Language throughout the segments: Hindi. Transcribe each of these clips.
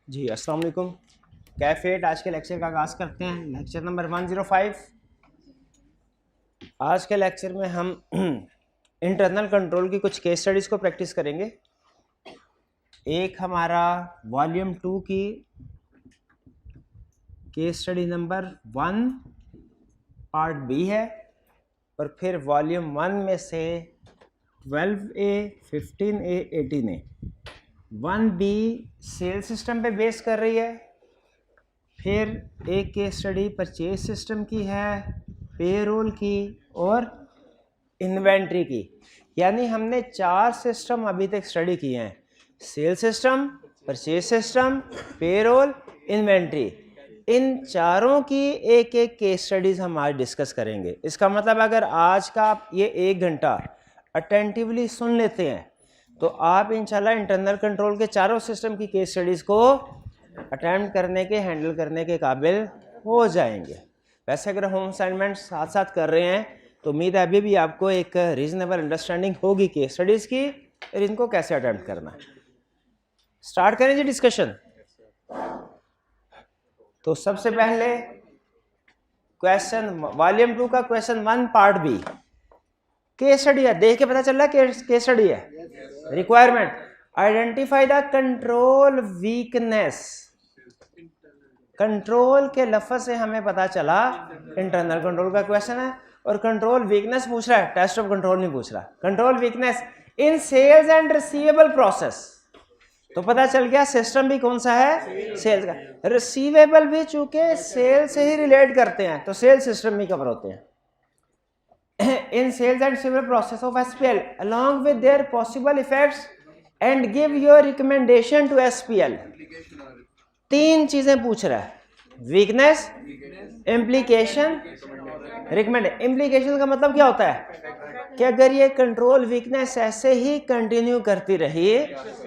जी अस्सलाम वालेकुम। कैफेट आज के लेक्चर का आगाज़ करते हैं। Lecture number 105। आज के लेक्चर में हम इंटरनल कंट्रोल की कुछ केस स्टडीज़ को प्रैक्टिस करेंगे। एक हमारा वॉल्यूम 2 की case study number 1 part B है, और फिर वॉल्यूम 1 में से 12A, 15A, 18A 1B cell system पे बेस कर रही है। फिर एक केस स्टडी परचेज सिस्टम की है, पेरोल की और इन्वेंट्री की। यानी हमने 4 सिस्टम अभी तक स्टडी किए हैं: sale system, purchase system, payroll, inventory. इन चारों की एक एक केस स्टडीज हम आज डिस्कस करेंगे। इसका मतलब अगर आज का आप ये 1 घंटा अटेंटिवली सुन लेते हैं तो आप इंशाल्लाह इंटरनल कंट्रोल के चारों सिस्टम की केस स्टडीज़ को अटेम्प्ट करने के, हैंडल करने के काबिल हो जाएंगे। वैसे अगर होम असाइनमेंट साथ साथ कर रहे हैं तो उम्मीद है अभी भी आपको एक रीजनेबल अंडरस्टैंडिंग होगी केस स्टडीज़ की और इनको कैसे अटेम्प्ट करना है। स्टार्ट करें जी डिस्कशन। तो सबसे पहले क्वेश्चन वॉल्यूम 2 का question 1 part B case study है। देख के पता चल रहा है केस स्टडी है। Requirement: identify the control weakness. Control के लफ्ज से हमें पता चला इंटरनल कंट्रोल का क्वेश्चन है, और कंट्रोल वीकनेस पूछ रहा है, टेस्ट ऑफ कंट्रोल नहीं पूछ रहा। Control weakness in sales and receivable process. तो पता चल गया सिस्टम भी कौन सा है, सेल्स का। रिसीवेबल भी चूंकि सेल से ही रिलेट करते हैं तो सेल सिस्टम भी कवर होते हैं। in sales and civil process of SPL along with their possible effects and give your recommendation to SPL। 3 चीजें पूछ रहा है: वीकनेस, इम्प्लीकेशन, रिकमेंड। इम्प्लीकेशन का मतलब क्या होता है कि अगर ये कंट्रोल वीकनेस ऐसे ही कंटिन्यू करती रही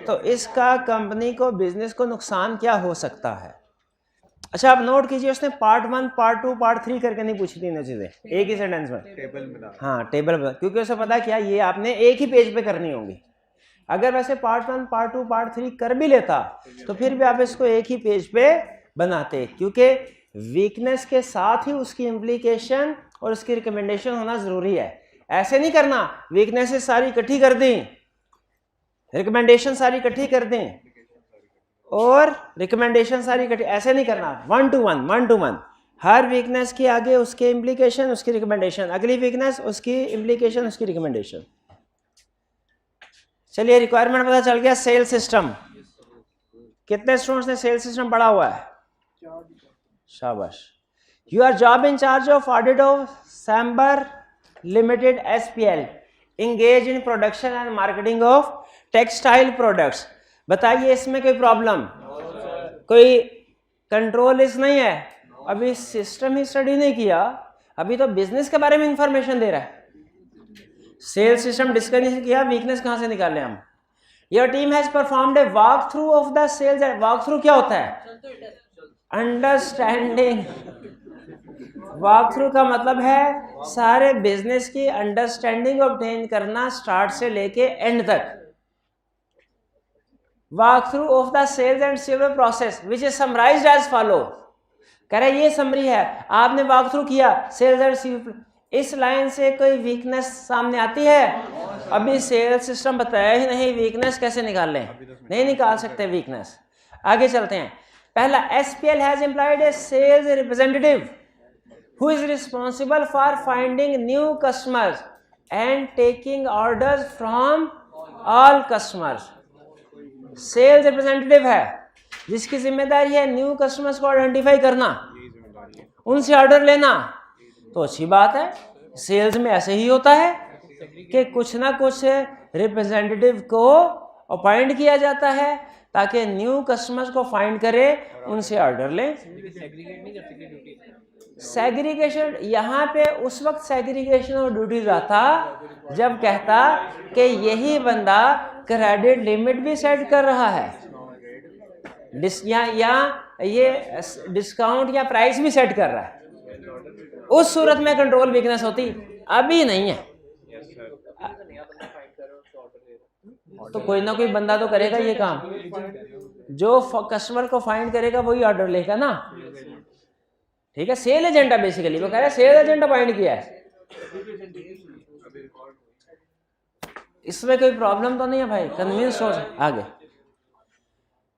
तो इसका कंपनी को, बिजनेस को नुकसान क्या हो सकता है। अच्छा, आप नोट कीजिए, उसने पार्ट 1, पार्ट 2, पार्ट 3 करके नहीं पूछी तीनों चीजें एक ही सेंटेंस में। टेबल बना, हाँ टेबल बना, क्योंकि उसे पता क्या ये आपने एक ही पेज पे करनी होगी। अगर वैसे पार्ट 1, पार्ट 2, पार्ट 3 कर भी लेता तो फिर भी आप इसको एक ही पेज पे बनाते, क्योंकि वीकनेस के साथ ही उसकी इम्प्लीकेशन और उसकी रिकमेंडेशन होना जरूरी है। ऐसे नहीं करना वीकनेसेस सारी इकट्ठी कर दी, रिकमेंडेशन सारी इकट्ठी कर दें और रिकमेंडेशन सारी इकट्ठी, ऐसे नहीं करना। 1 to 1, 1 to 1। हर वीकनेस के आगे उसके इम्प्लीकेशन, उसकी रिकमेंडेशन, अगली वीकनेस उसकी इम्प्लीकेशन, उसकी रिकमेंडेशन। चलिए, रिक्वायरमेंट पता चल गया। सेल सिस्टम, कितने स्टूडेंट्स ने सेल सिस्टम पढ़ा हुआ है? शाबाश। You are job in charge of audit of Samber limited SPL, engage in production and marketing of textile products. बताइए इसमें कोई प्रॉब्लम, कोई कंट्रोल इस नहीं है? अभी सिस्टम ही स्टडी नहीं किया, अभी तो बिजनेस के बारे में इंफॉर्मेशन दे रहा है। सेल सिस्टम डिस्कस नहीं किया, वीकनेस कहां से निकालें हम? Your team has performed a walk through of the sales. Walk through क्या होता है? अंडरस्टैंडिंग। वॉक थ्रू का मतलब है सारे बिजनेस की अंडरस्टैंडिंग ऑब्टेन करना, स्टार्ट से लेके एंड तक। Walk through of the sales and civil process which is summarized as follow. कह रहे ये समरी है, आपने वॉक थ्रू किया सेल्स एंड सिविल। इस लाइन से कोई वीकनेस सामने आती है? अभी सेल्स सिस्टम बताया ही नहीं, वीकनेस कैसे निकाल लें? नहीं निकाल सकते वीकनेस। आगे चलते हैं। पहला, SPL has employed a sales representative who is responsible for finding new customers and taking orders from all customers। Sales representative है जिसकी जिम्मेदारी है न्यू कस्टमर्स को आइडेंटिफाई करना, उनसे ऑर्डर लेना। तो अच्छी बात है, सेल्स में ऐसे ही होता है कि कुछ ना कुछ रिप्रेजेंटेटिव को अपॉइंट किया जाता है ताकि न्यू कस्टमर्स को फाइंड करे, उनसे ऑर्डर लें। सेग्रीगेशन, यहाँ पे उस वक्त सेग्रीगेशन और ड्यूटीज आता जब कहता कि यही बंदा क्रेडिट लिमिट भी सेट कर रहा है, या ये डिस्काउंट या प्राइस भी सेट कर रहा है। उस सूरत में कंट्रोल वीकनेस होती, अभी नहीं है। तो कोई ना कोई बंदा तो करेगा ये काम। जो कस्टमर को फाइंड करेगा वही ऑर्डर लेगा ना, ठीक है। सेल एजेंडा बेसिकली वो कह रहा है सेल एजेंडा फाइंड किया है, इसमें कोई प्रॉब्लम तो नहीं है भाई, कन्विंस हो। आगे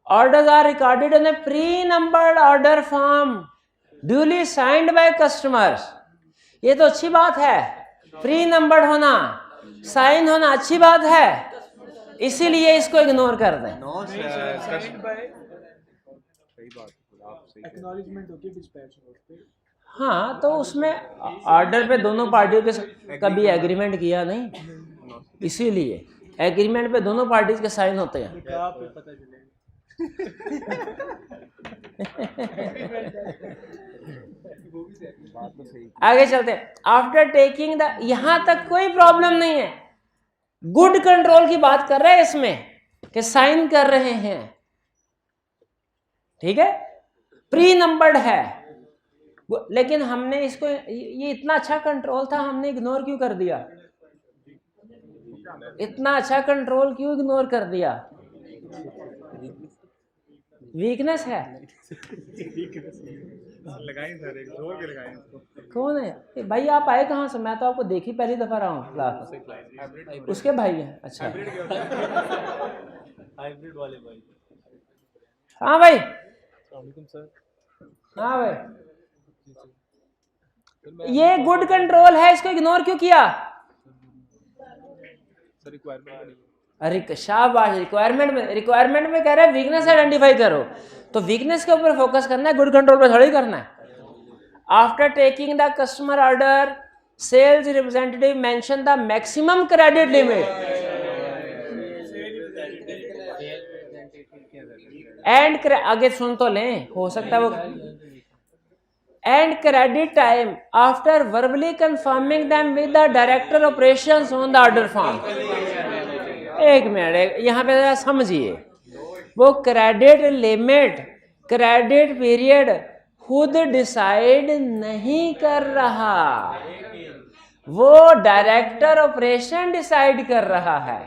orders are recorded in a pre numbered order form duly signed by customers. ये तो अच्छी बात है, प्री नंबर्ड होना, साइन होना अच्छी बात है, इसीलिए इसको इग्नोर कर दें। हाँ तो उसमें ऑर्डर पे दोनों पार्टियों के कभी एग्रीमेंट किया नहीं, इसीलिए एग्रीमेंट पे दोनों पार्टीज के साइन होते हैं। आगे चलते हैं। आफ्टर टेकिंग द, यहां तक कोई प्रॉब्लम नहीं है, गुड कंट्रोल की बात कर रहे हैं इसमें कि साइन कर रहे हैं, ठीक है, प्री नंबर्ड है, लेकिन हमने इसको, ये इतना अच्छा कंट्रोल था, हमने इग्नोर क्यों कर दिया? इतना अच्छा कंट्रोल क्यों इग्नोर कर दिया? वीकनेस है। कौन है भाई? आप आए कहाँ से? मैं तो आपको देखी पहली दफा रहा हूँ क्लास। उसके भाई हैं? अच्छा हाइब्रिड वाले भाई। हाँ भाई, हाँ भाई, ये गुड कंट्रोल है, इसको इग्नोर क्यों किया? अरे शाबाश, रिक्वायरमेंट में कह रहे हैं वीकनेस आइडेंटिफाई करो, तो वीकनेस के ऊपर फोकस करना है, गुड कंट्रोल पर थोड़ी करना है। After taking the customer order sales representative mention the maximum credit limit and, आगे सुन तो लें, हो सकता है वो, and credit time after verbally confirming them with the director operations on the order form. एक मिनट यहाँ पे जरा समझिए, वो क्रेडिट लिमिट, क्रेडिट पीरियड खुद डिसाइड नहीं कर रहा, वो डायरेक्टर ऑपरेशन डिसाइड कर रहा है,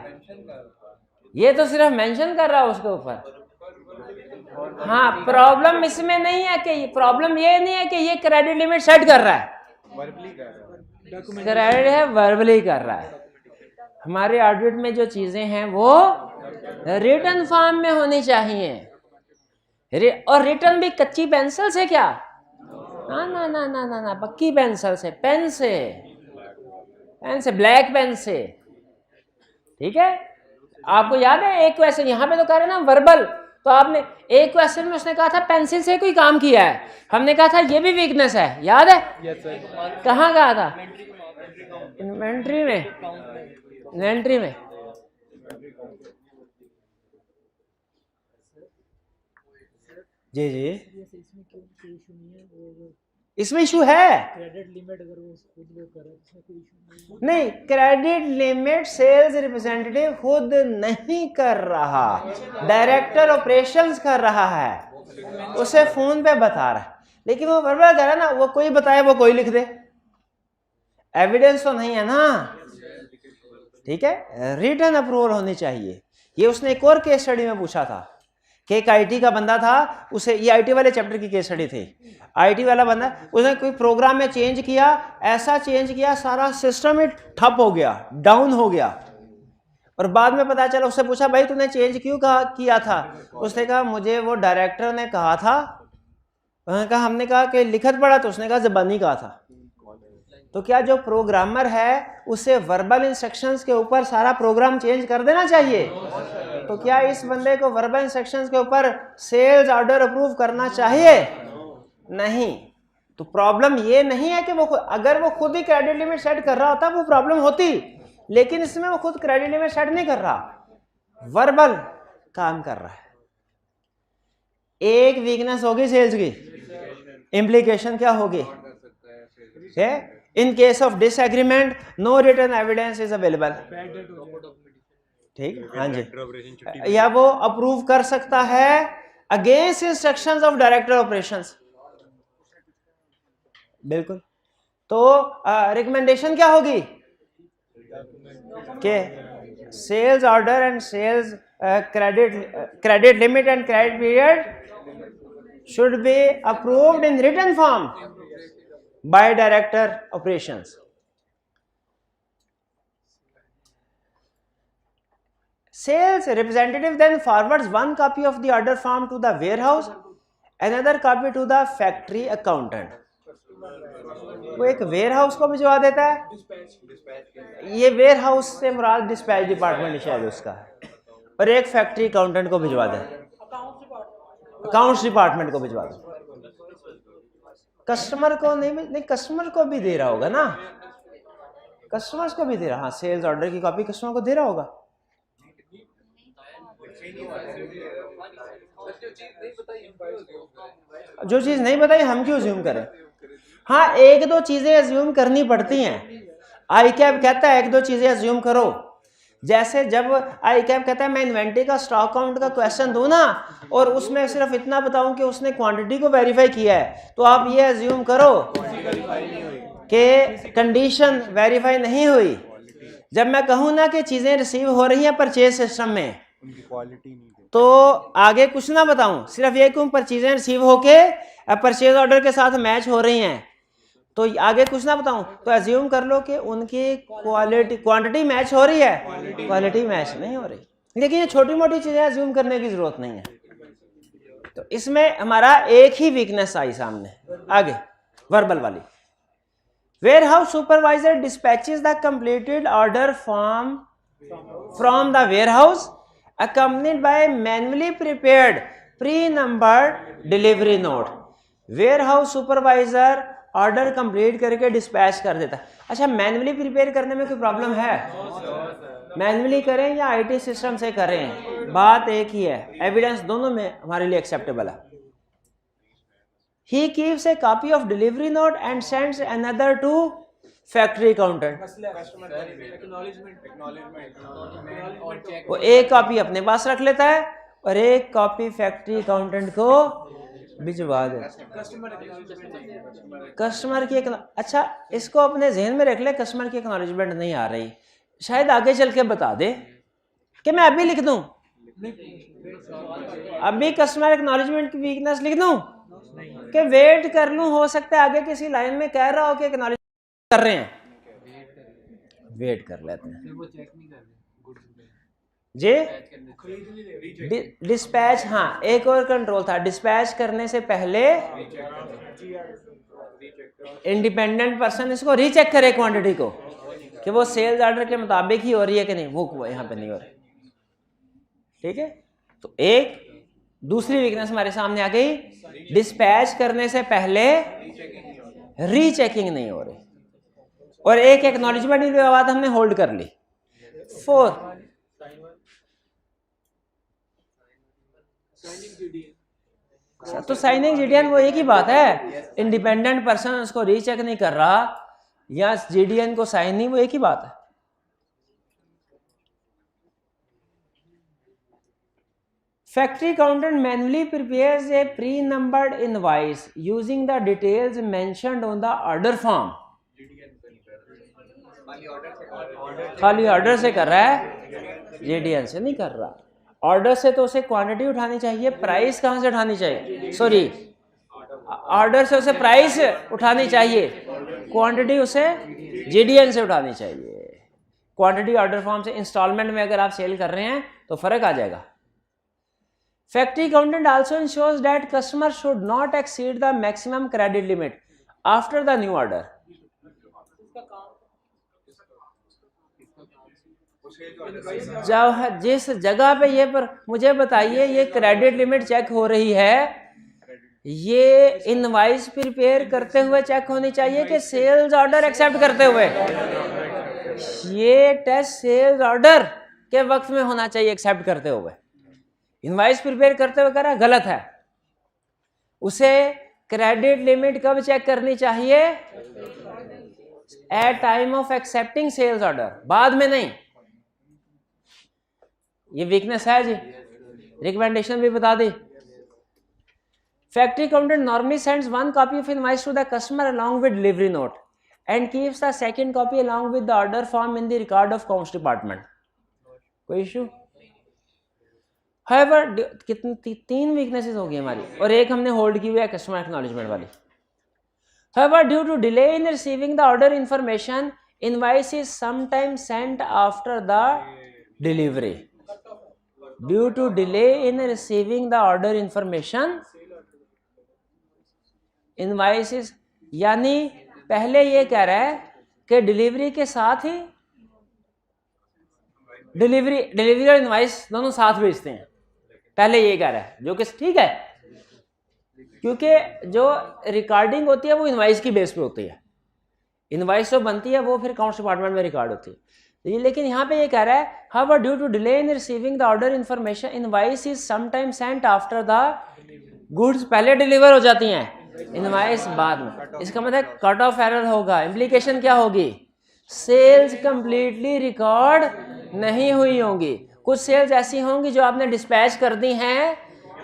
ये तो सिर्फ मेंशन कर रहा है उसके ऊपर। हाँ, प्रॉब्लम इसमें नहीं है कि, प्रॉब्लम ये नहीं है कि ये क्रेडिट लिमिट सेट कर रहा है, क्रेडिट है वर्बली कर रहा है। हमारे ऑडिट में जो चीजें हैं वो रिटन फॉर्म में होनी चाहिए, और रिटन भी कच्ची पेंसिल से क्या? ना ना ना ना ना ना, पक्की पेंसिल से, पेन से, पेन से, ब्लैक पेन से, ठीक है। आपको याद है एक क्वेश्चन यहाँ पे तो कह रहे ना वर्बल, तो आपने एक क्वेश्चन में उसने कहा था पेंसिल से कोई काम किया है, हमने कहा था ये भी वीकनेस है, याद है? कहाँ कहा था? इन्वेंट्री में, इन्वेंट्री में। जी जी, इसमें इशू है? क्रेडिट लिमिट अगर वो खुद वो करे इसमें कोई इशू नहीं। क्रेडिट लिमिट सेल्स रिप्रेजेंटेटिव खुद नहीं कर रहा, डायरेक्टर ऑपरेशंस कर रहा है, उसे फोन पे बता रहा है, लेकिन वो वर्बल कह रहा है ना, वो कोई बताए वो कोई लिख दे, एविडेंस तो नहीं है ना, ठीक है। रिटन अप्रूवल होनी चाहिए। ये उसने एक और केस स्टडी में पूछा था कि एक आईटी का बंदा था, उसे, ये आईटी वाले चैप्टर की केस स्टडी थी, आईटी वाला बंदा, उसने कोई प्रोग्राम में चेंज किया, ऐसा चेंज किया सारा सिस्टम ही ठप हो गया, डाउन हो गया, और बाद में पता चला, उससे पूछा भाई तूने चेंज क्यों किया था? उसने कहा मुझे वो डायरेक्टर ने कहा था। उन्होंने कहा, हमने कहा कि लिखत पढ़ा, तो उसने कहा ज़बानी कहा था। तो क्या जो प्रोग्रामर है उसे वर्बल इंस्ट्रक्शंस के ऊपर सारा प्रोग्राम चेंज कर देना चाहिए? तो क्या इस बंदे को वर्बल इंस्ट्रक्शंस के ऊपर सेल्स ऑर्डर अप्रूव करना चाहिए? नहीं। तो प्रॉब्लम ये नहीं है कि वो, अगर वो खुद ही क्रेडिट लिमिट सेट कर रहा होता वो प्रॉब्लम होती, लेकिन इसमें वो खुद क्रेडिट लिमिट सेट नहीं कर रहा, वर्बल काम कर रहा है। एक वीकनेस होगी सेल्स की, इंप्लीकेशन क्या होगी? In case of disagreement no written evidence is available, ठीक, हाँ जी, या वो अप्रूव कर सकता है against instructions of director operations, बिल्कुल। तो रिकमेंडेशन क्या होगी कि sales order and sales credit limit and credit period should be approved in written form by director operations. Sales representative then forwards one copy of the order form to the warehouse, another copy to the factory accountant. वो एक वेयर हाउस को भिजवा देता है, ये वेयर हाउस से मुराद डिस्पैच डिपार्टमेंट शायद उसका है, और एक फैक्ट्री अकाउंटेंट को भिजवा दे, अकाउंट्स डिपार्टमेंट को भिजवा दे। कस्टमर को नहीं, कस्टमर को भी दे रहा होगा ना, कस्टमर्स को भी दे रहा, हाँ सेल्स ऑर्डर की कॉपी कस्टमर को दे रहा होगा। जो चीज नहीं बताई हम क्यों अज्यूम करें? हाँ एक दो चीजें अज्यूम करनी पड़ती हैं। आई कैप कहता है एक दो चीजें अज्यूम करो, जैसे जब आई कैप कहता है मैं इन्वेंट्री का स्टॉक काउंट का क्वेश्चन दूं ना और उसमें सिर्फ इतना बताऊं कि उसने क्वांटिटी को वेरीफाई किया है, तो आप ये अज्यूम करो कि कंडीशन वेरीफाई नहीं हुई। जब मैं कहूं ना कि चीजें रिसीव हो रही हैं परचेज सिस्टम में, तो आगे कुछ ना बताऊं, सिर्फ ये कहूं पर चीजें रिसीव होके परचेज ऑर्डर के साथ मैच हो रही हैं, तो आगे कुछ ना बताऊं, तो अज्यूम कर लो कि उनकी क्वांटिटी मैच हो रही है, क्वालिटी मैच नहीं हो रही। लेकिन ये छोटी मोटी चीजें अज्यूम करने की जरूरत नहीं है। तो इसमें हमारा एक ही वीकनेस आई सामने। आगे वर्बल वाली, warehouse supervisor dispatches the completed order form from the warehouse accompanied by manually prepared pre-numbered delivery note। Warehouse supervisor order complete करके डिस्पैच कर देता है। अच्छा मैनुअली प्रिपेयर करने में कोई प्रॉब्लम है? मैनुअली करें या आईटी सिस्टम से करें, बात एक ही है, एविडेंस दोनों में हमारे लिए एक्सेप्टेबल है। He keeps a copy of delivery note and sends another to factory accountant. वो एक कॉपी अपने पास रख लेता है और एक कॉपी फैक्ट्री अकाउंटेंट को भिजवा दे। कस्टमर की अच्छा इसको अपने जहन में रख ले, कस्टमर की एक्नॉलेजमेंट नहीं आ रही, शायद आगे चल के बता दे कि मैं अभी लिख दूं, अभी कस्टमर एक्नॉलेजमेंट की वीकनेस लिख दूं कि वेट कर लूं, हो सकता है आगे किसी लाइन में कह रहा हो कि एक्नॉलेज कर रहे हैं, वेट कर लेते हैं जी। डिस्पैच, हाँ एक और कंट्रोल था, डिस्पैच करने से पहले इंडिपेंडेंट पर्सन इसको रीचेक करे क्वांटिटी को कि वो सेल्स ऑर्डर के मुताबिक ही हो रही है कि नहीं, वो यहाँ पे नहीं हो रही। ठीक है, तो एक दूसरी वीकनेस हमारे सामने आ गई, डिस्पैच करने से पहले रीचेकिंग नहीं हो रही, और एक एक्नॉलेजमेंट की बात हमने होल्ड कर ली। 4 तो साइनिंग जीडीएन वो एक ही बात है, इंडिपेंडेंट पर्सन उसको रीचेक नहीं कर रहा या जीडीएन को साइन नहीं, वो एक ही बात है। Factory accountant manually prepares A pre numbered invoice using the details mentioned on the order form. खाली ऑर्डर से कर रहा है, जीडीएन से नहीं कर रहा। ऑर्डर से तो उसे क्वांटिटी उठानी चाहिए, प्राइस कहां से उठानी चाहिए, सॉरी ऑर्डर से उसे प्राइस उठानी चाहिए, क्वांटिटी उसे जीडीएन से उठानी चाहिए। क्वांटिटी ऑर्डर फॉर्म से इंस्टॉलमेंट में अगर आप सेल कर रहे हैं तो फर्क आ जाएगा। Factory accountant also ensures that customer should not exceed the maximum credit limit after the new order. जब जिस जगह पे ये पर मुझे बताइए ये क्रेडिट लिमिट चेक हो रही है, ये इनवॉइस प्रिपेयर करते हुए चेक होनी चाहिए कि सेल्स ऑर्डर एक्सेप्ट करते हुए? ये टेस्ट सेल्स ऑर्डर के वक्त में होना चाहिए एक्सेप्ट करते हुए। इनवॉइस प्रिपेयर करते हुए कह रहा गलत है। उसे क्रेडिट लिमिट कब चेक करनी चाहिए? At time of accepting sales order, बाद में नहीं। ये वीकनेस है जी, रिकमेंडेशन भी बता दी। Factory accountant normally sends one copy of invoice to the customer along with delivery note and keeps the second copy along with the order form in the record of accounts department. कोई इशू? हाउएवर कितनी 3 वीकनेसेस होगी हमारी, और एक हमने होल्ड की हुई है कस्टमर एक्नॉलेजमेंट वाली. However, due to delay in receiving the order information, invoice is sometimes sent after the delivery. Due to delay in receiving the order information, invoice is, यानी पहले ये कह रहा है कि डिलीवरी के साथ ही डिलीवरी और इनवाइस दोनों साथ भेजते हैं, पहले ये कह रहा है, जो कि ठीक है, क्योंकि जो रिकॉर्डिंग होती है वो इनवाइस की बेस पे होती है. इनवाइस जो बनती है वो फिर अकाउंट्स डिपार्टमेंट में रिकॉर्ड होती है. लेकिन यहाँ पे ये कह रहा है however due to delay in receiving the order information, invoice is sometimes sent after the goods पहले डिलीवर हो जाती हैं, इनवाइस बाद में. इसका मतलब कट ऑफ एरर होगा. इम्प्लीकेशन क्या होगी? सेल्स कंप्लीटली रिकॉर्ड नहीं हुई होंगी. कुछ सेल्स ऐसी होंगी जो आपने डिस्पैच कर दी हैं,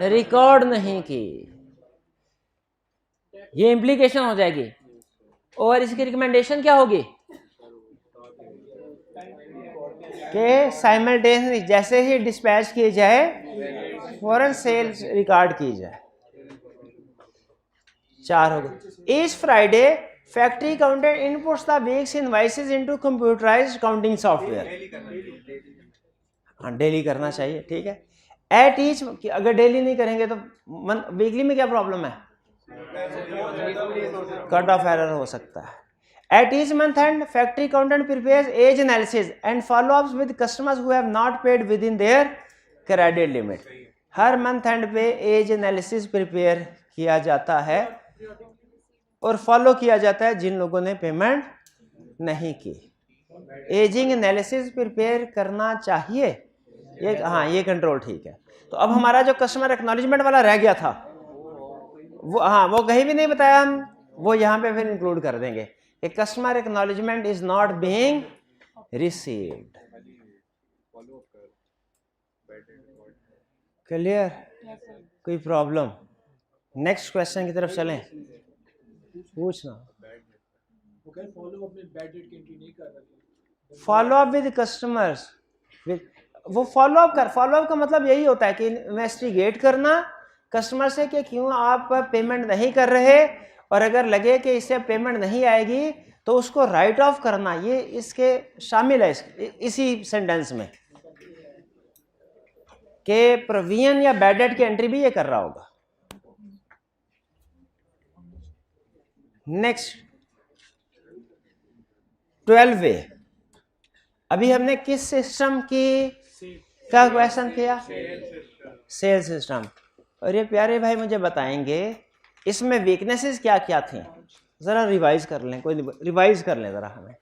रिकॉर्ड नहीं की, ये इम्प्लीकेशन हो जाएगी. और इसकी रिकमेंडेशन क्या होगी कि साइमल्टेनियसली जैसे ही डिस्पैच की जाए फौरन सेल्स रिकॉर्ड की जाए. 4 हो गए. Each Friday factory counter inputs the weeks invoices into computerised counting software. हाँ, डेली करना चाहिए, ठीक है. एट ईच, अगर डेली नहीं करेंगे तो वीकली में क्या प्रॉब्लम है? कट ऑफ एरर हो सकता है. At each month end, factory accountant prepares age analysis and follow-ups with customers who have not paid within their credit limit. Her month and पे एज एनालिसिस प्रिपेयर किया जाता है और फॉलो किया जाता है जिन लोगों ने पेमेंट नहीं की. एजिंग एनालिसिस प्रिपेयर करना चाहिए. ये हाँ, ये कंट्रोल ठीक है. तो अब हमारा जो कस्टमर एक्नॉलेजमेंट वाला रह गया था वो, हाँ, वो कहीं भी नहीं बताया हम, वो यहाँ पे फिर इंक्लूड कर देंगे. A customer acknowledgement is not being received. Clear? कोई प्रॉब्लम? नेक्स्ट क्वेश्चन की तरफ चलें. पूछना. Follow up with customers. वो फॉलो अप का मतलब यही होता है कि इन्वेस्टिगेट करना कस्टमर से कि क्यों आप पेमेंट नहीं कर रहे, और अगर लगे कि इससे पेमेंट नहीं आएगी तो उसको राइट ऑफ करना. ये इसके शामिल है इसी सेंटेंस में कि प्रोविजन या बैड डेट की एंट्री भी ये कर रहा होगा. नेक्स्ट 12वे. अभी हमने किस सिस्टम की का क्वेश्चन किया? Sale system. और ये प्यारे भाई मुझे बताएंगे इसमें वीकनेसेस क्या क्या थी. जरा रिवाइज कर लें, कोई रिवाइज कर लें जरा हमें.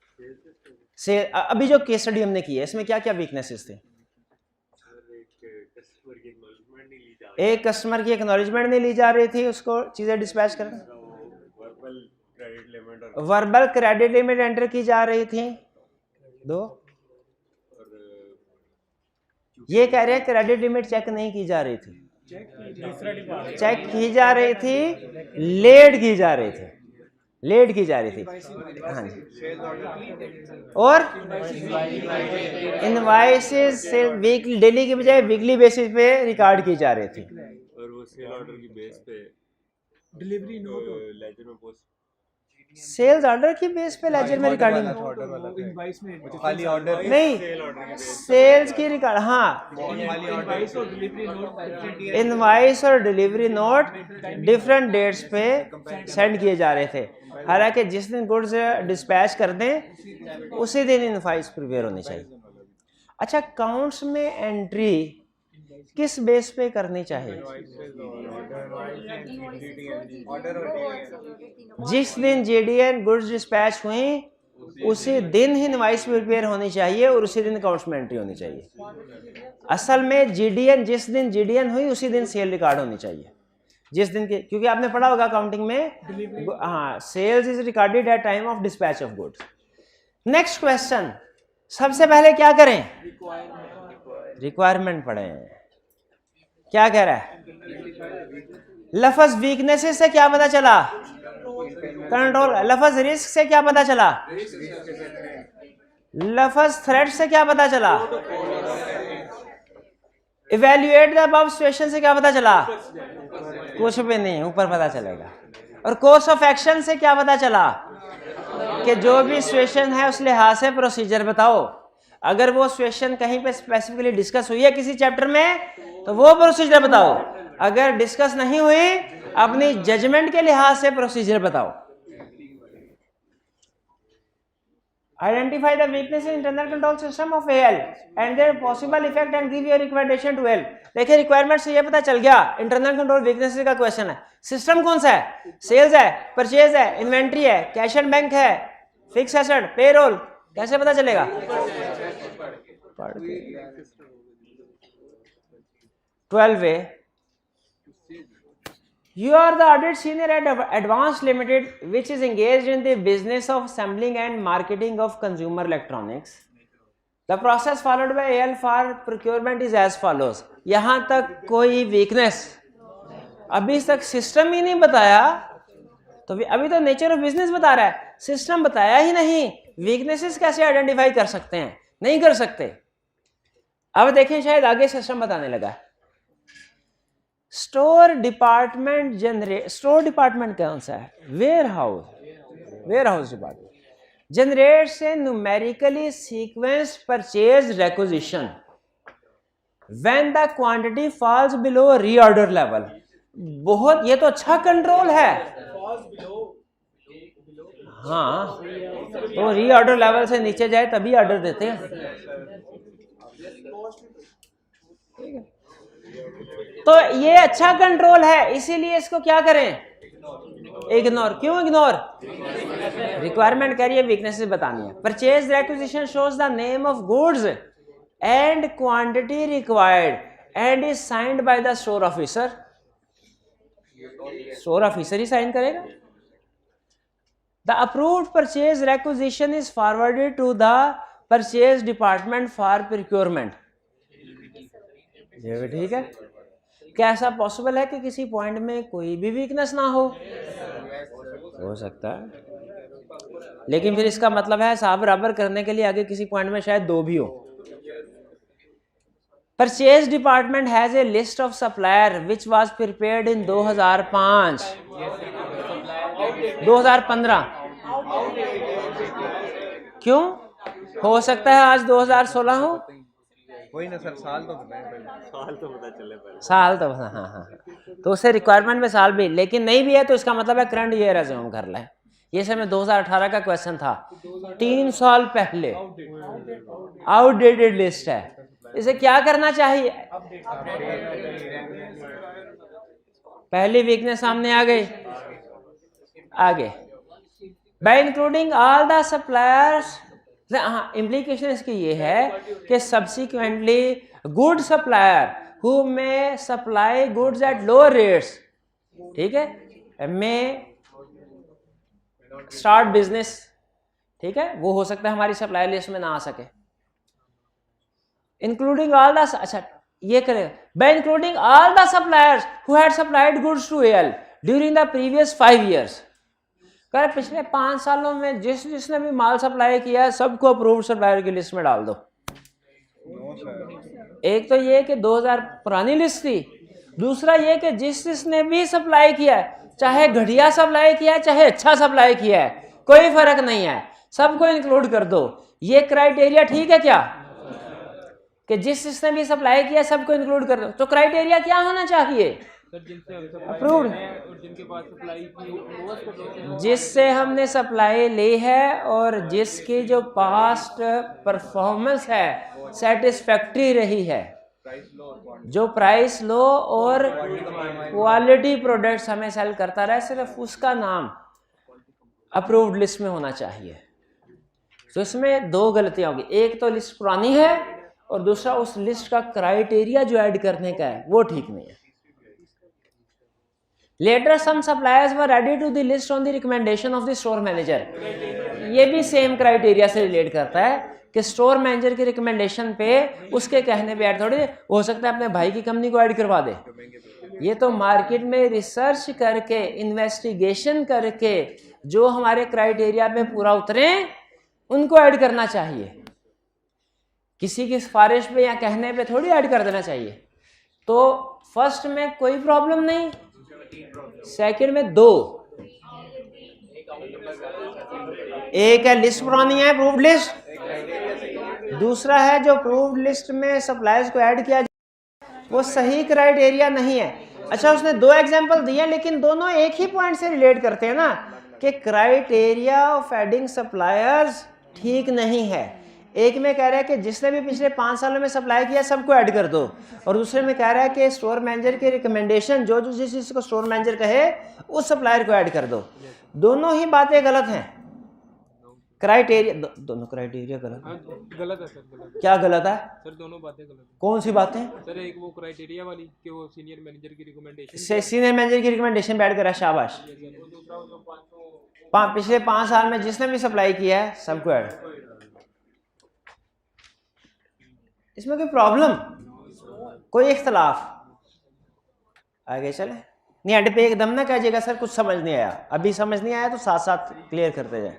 से अभी जो केस स्टडी हमने की है इसमें क्या क्या वीकनेसेस थे? एक कस्टमर की एक्नॉलेजमेंट नहीं ली जा रही थी, उसको चीजें डिस्पैच करना. वर्बल क्रेडिट लिमिट एंटर की जा रही थी. 2, ये कह रहे हैं क्रेडिट लिमिट चेक नहीं की जा रही थी. चेक की जा रही थी, लेट की जा रही थी. हाँ जी. और इनवॉइसेस वीकली, डेली की बजाय वीकली बेसिस पे रिकॉर्ड की जा रही थी. और वो सेल ऑर्डर की बेस पे डिलीवरी नोट लेजर में पोस्ट. सेल्स ऑर्डर की बेस पे लेजर में रिकॉर्डिंग खाली ऑर्डर नहीं, सेल्स की रिकॉर्ड. हाँ, इनवाइस और डिलीवरी नोट डिफरेंट डेट्स पे सेंड किए जा रहे थे. हालांकि जिस दिन गुड्स डिस्पैच कर दें उसी दिन इनवाइस प्रिपेयर होनी चाहिए. अच्छा, अकाउंट्स में एंट्री किस बेस पे करनी चाहिए? जिस दिन जीडीएन गुड्स डिस्पैच हुई उसी दिन ही इनवॉइस प्रिपेयर होनी चाहिए और उसी दिन अकाउंट्स में एंट्री होनी चाहिए. असल में जीडीएन जिस दिन जीडीएन हुई उसी दिन सेल रिकॉर्ड होनी चाहिए. जिस दिन के, क्योंकि आपने पढ़ा होगा अकाउंटिंग में, हाँ, sales is recorded at time of dispatch of goods. Next question. सबसे पहले क्या करें? रिक्वायरमेंट पढ़ें. क्या कह रहा है? लफ्ज वीकनेसेस से क्या पता चला? कंट्रोल. लफ्ज रिस्क से क्या पता चला? लफ्ज थ्रेट से क्या पता चला? इवेल्युएट द अबव सिचुएशन से क्या पता चला? कुछ भी नहीं, ऊपर पता चलेगा। और कोर्स ऑफ एक्शन से क्या पता चला? कि जो भी सिचुएशन है उस लिहाज से प्रोसीजर बताओ। अगर वो सिचुएशन कहीं पे स्पेसिफिकली डिस्कस हुई है किसी चैप्टर में तो वो प्रोसीजर बताओ, अगर डिस्कस नहीं हुई अपनी जजमेंट के लिहाज से प्रोसीजर बताओ। Identify the weakness in internal control system of AL and their possible effect and give your recommendation to AL। देखिए रिक्वायरमेंट से ये पता चल गया इंटरनल कंट्रोल वीकनेस का क्वेश्चन है। सिस्टम कौन सा है? सेल्स है, परचेज है, इन्वेंट्री है, कैश एंड बैंक है, फिक्स एसेट, पेरोल। कैसे पता चलेगा? 12A You are the audit senior at Advanced Limited, which is engaged in the business of assembling and marketing of consumer electronics. The process followed by AL for procurement is as follows। यहाँ तक कोई weakness, अभी तक सिस्टम ही नहीं बताया, तो अभी तो नेचर ऑफ बिजनेस बता रहा है, सिस्टम बताया ही नहीं, वीकनेसेस कैसे आइडेंटिफाई कर सकते हैं? नहीं कर सकते। अब देखें शायद आगे सिस्टम बताने लगा। स्टोर डिपार्टमेंट स्टोर डिपार्टमेंट कौन सा है? Warehouse department generates a numerically sequenced purchase requisition when the quantity falls below reorder level. बहुत, ये तो अच्छा कंट्रोल है। हाँ, तो रीऑर्डर लेवल से नीचे जाए तभी ऑर्डर देते हैं। तो ये अच्छा कंट्रोल है, इसीलिए इसको क्या करें? इग्नोर। क्यों इग्नोर? रिक्वायरमेंट कह रही है वीकनेसेस बतानी है। Purchase requisition shows the name of goods and quantity required and is signed by the store officer. Store officer ही साइन करेगा। The approved purchase requisition is forwarded to the purchase department for procurement. ये भी ठीक है। क्या ऐसा पॉसिबल है कि किसी पॉइंट में कोई भी वीकनेस ना हो सकता है, लेकिन फिर इसका मतलब है हिसाब बराबर करने के लिए आगे किसी पॉइंट में शायद दो भी हो। Purchase department has a list of supplier which was prepared in 2005 2015। क्यों? हो सकता है आज 2016 हो। वही ना सर, साल तो पता चले पहले। साल तो हाँ, तो उससे रिक्वायरमेंट में साल भी, लेकिन नहीं भी है तो इसका मतलब है करंट ईयर एज्यूम कर लें। ये समय 2018 का क्वेश्चन था, 3 साल पहले, आउटडेटेड लिस्ट है। इसे क्या करना चाहिए? पहली वीकनेस सामने आ गई। आगे bye including all the suppliers. हाँ, इम्प्लीकेशन इसकी ये है कि subsequently good supplier who may supply goods at lower rates, ठीक है, मे स्टार्ट बिजनेस, ठीक है, वो हो सकता है हमारी सप्लाई लिस्ट में ना आ सके। इंक्लूडिंग ऑल द, अच्छा ये करेगा, by including all the suppliers who had supplied goods to L during the previous 5 years। कह रहे पिछले 5 सालों में जिसने भी माल सप्लाई किया है सबको अप्रूव्ड सप्लायर की लिस्ट में डाल दो। एक तो ये कि 2000 पुरानी लिस्ट थी, दूसरा ये कि जिसने भी सप्लाई किया है, चाहे घटिया सप्लाई किया है चाहे अच्छा सप्लाई किया है, कोई फर्क नहीं है, सबको इंक्लूड कर दो। ये क्राइटेरिया ठीक है क्या कि जिसने भी सप्लाई किया सबको इंक्लूड कर दो? तो क्राइटेरिया क्या होना चाहिए? अप्रूव्ड, जिससे हमने सप्लाई ली है और जिसकी जो पास्ट परफॉर्मेंस है सेटिस्फैक्ट्री रही है, जो प्राइस लो और क्वालिटी प्रोडक्ट्स हमें सेल करता रहे, सिर्फ उसका नाम अप्रूव्ड लिस्ट में होना चाहिए। तो इसमें 2 गलतियां होगी, एक तो लिस्ट पुरानी है और दूसरा उस लिस्ट का क्राइटेरिया जो ऐड करने का है वो ठीक नहीं है। Later some suppliers were added to the list on the recommendation of the store manager। ये भी सेम क्राइटेरिया से रिलेट करता है कि स्टोर मैनेजर की रिकमेंडेशन पे, उसके कहने पे ऐड थोड़ी हो सकता है अपने भाई की कंपनी को ऐड करवा दे। ये तो मार्केट में रिसर्च करके, इन्वेस्टिगेशन करके जो हमारे क्राइटेरिया पे पूरा उतरे उनको ऐड करना चाहिए, किसी की सिफारिश पे या कहने पे थोड़ी ऐड कर देना चाहिए। तो फर्स्ट में कोई प्रॉब्लम नहीं, सेकंड में 2, एक है लिस्ट पुरानी है प्रूव्ड लिस्ट, दूसरा है जो प्रूव्ड लिस्ट में सप्लायर्स को ऐड किया वो सही क्राइटेरिया नहीं है। अच्छा उसने 2 एग्जांपल दिए लेकिन दोनों एक ही पॉइंट से रिलेट करते हैं ना कि क्राइटेरिया ऑफ एडिंग सप्लायर्स ठीक नहीं है। एक में कह रहा है कि जिसने भी पिछले 5 सालों में सप्लाई किया सबको ऐड कर दो, और दूसरे में कह रहा है कि स्टोर मैनेजर की रिकमेंडेशन जो जिस चीज को स्टोर मैनेजर कहे उस सप्लायर को ऐड कर दो। दोनों ही बातें गलत हैं। क्राइटेरिया दोनों क्राइटेरिया गलत है। गलत है सर, गलत क्या गलत है सर, दोनों बातें गलत है। कौन सी बातें सर एक वो क्राइटेरिया वाली कि वो सीनियर मैनेजर की रिकमेंडेशन से सीनियर मैनेजर की रिकमेंडेशन ऐड करा, शाबाश। पिछले 5 साल में जिसने भी सप्लाई किया है सबको ऐड, इसमें कोई प्रॉब्लम, कोई इख्तलाफ? आगे चले नहीं, एंड पे एकदम ना कहिएगा सर कुछ समझ नहीं आया, अभी समझ नहीं आया तो साथ साथ क्लियर करते जाए।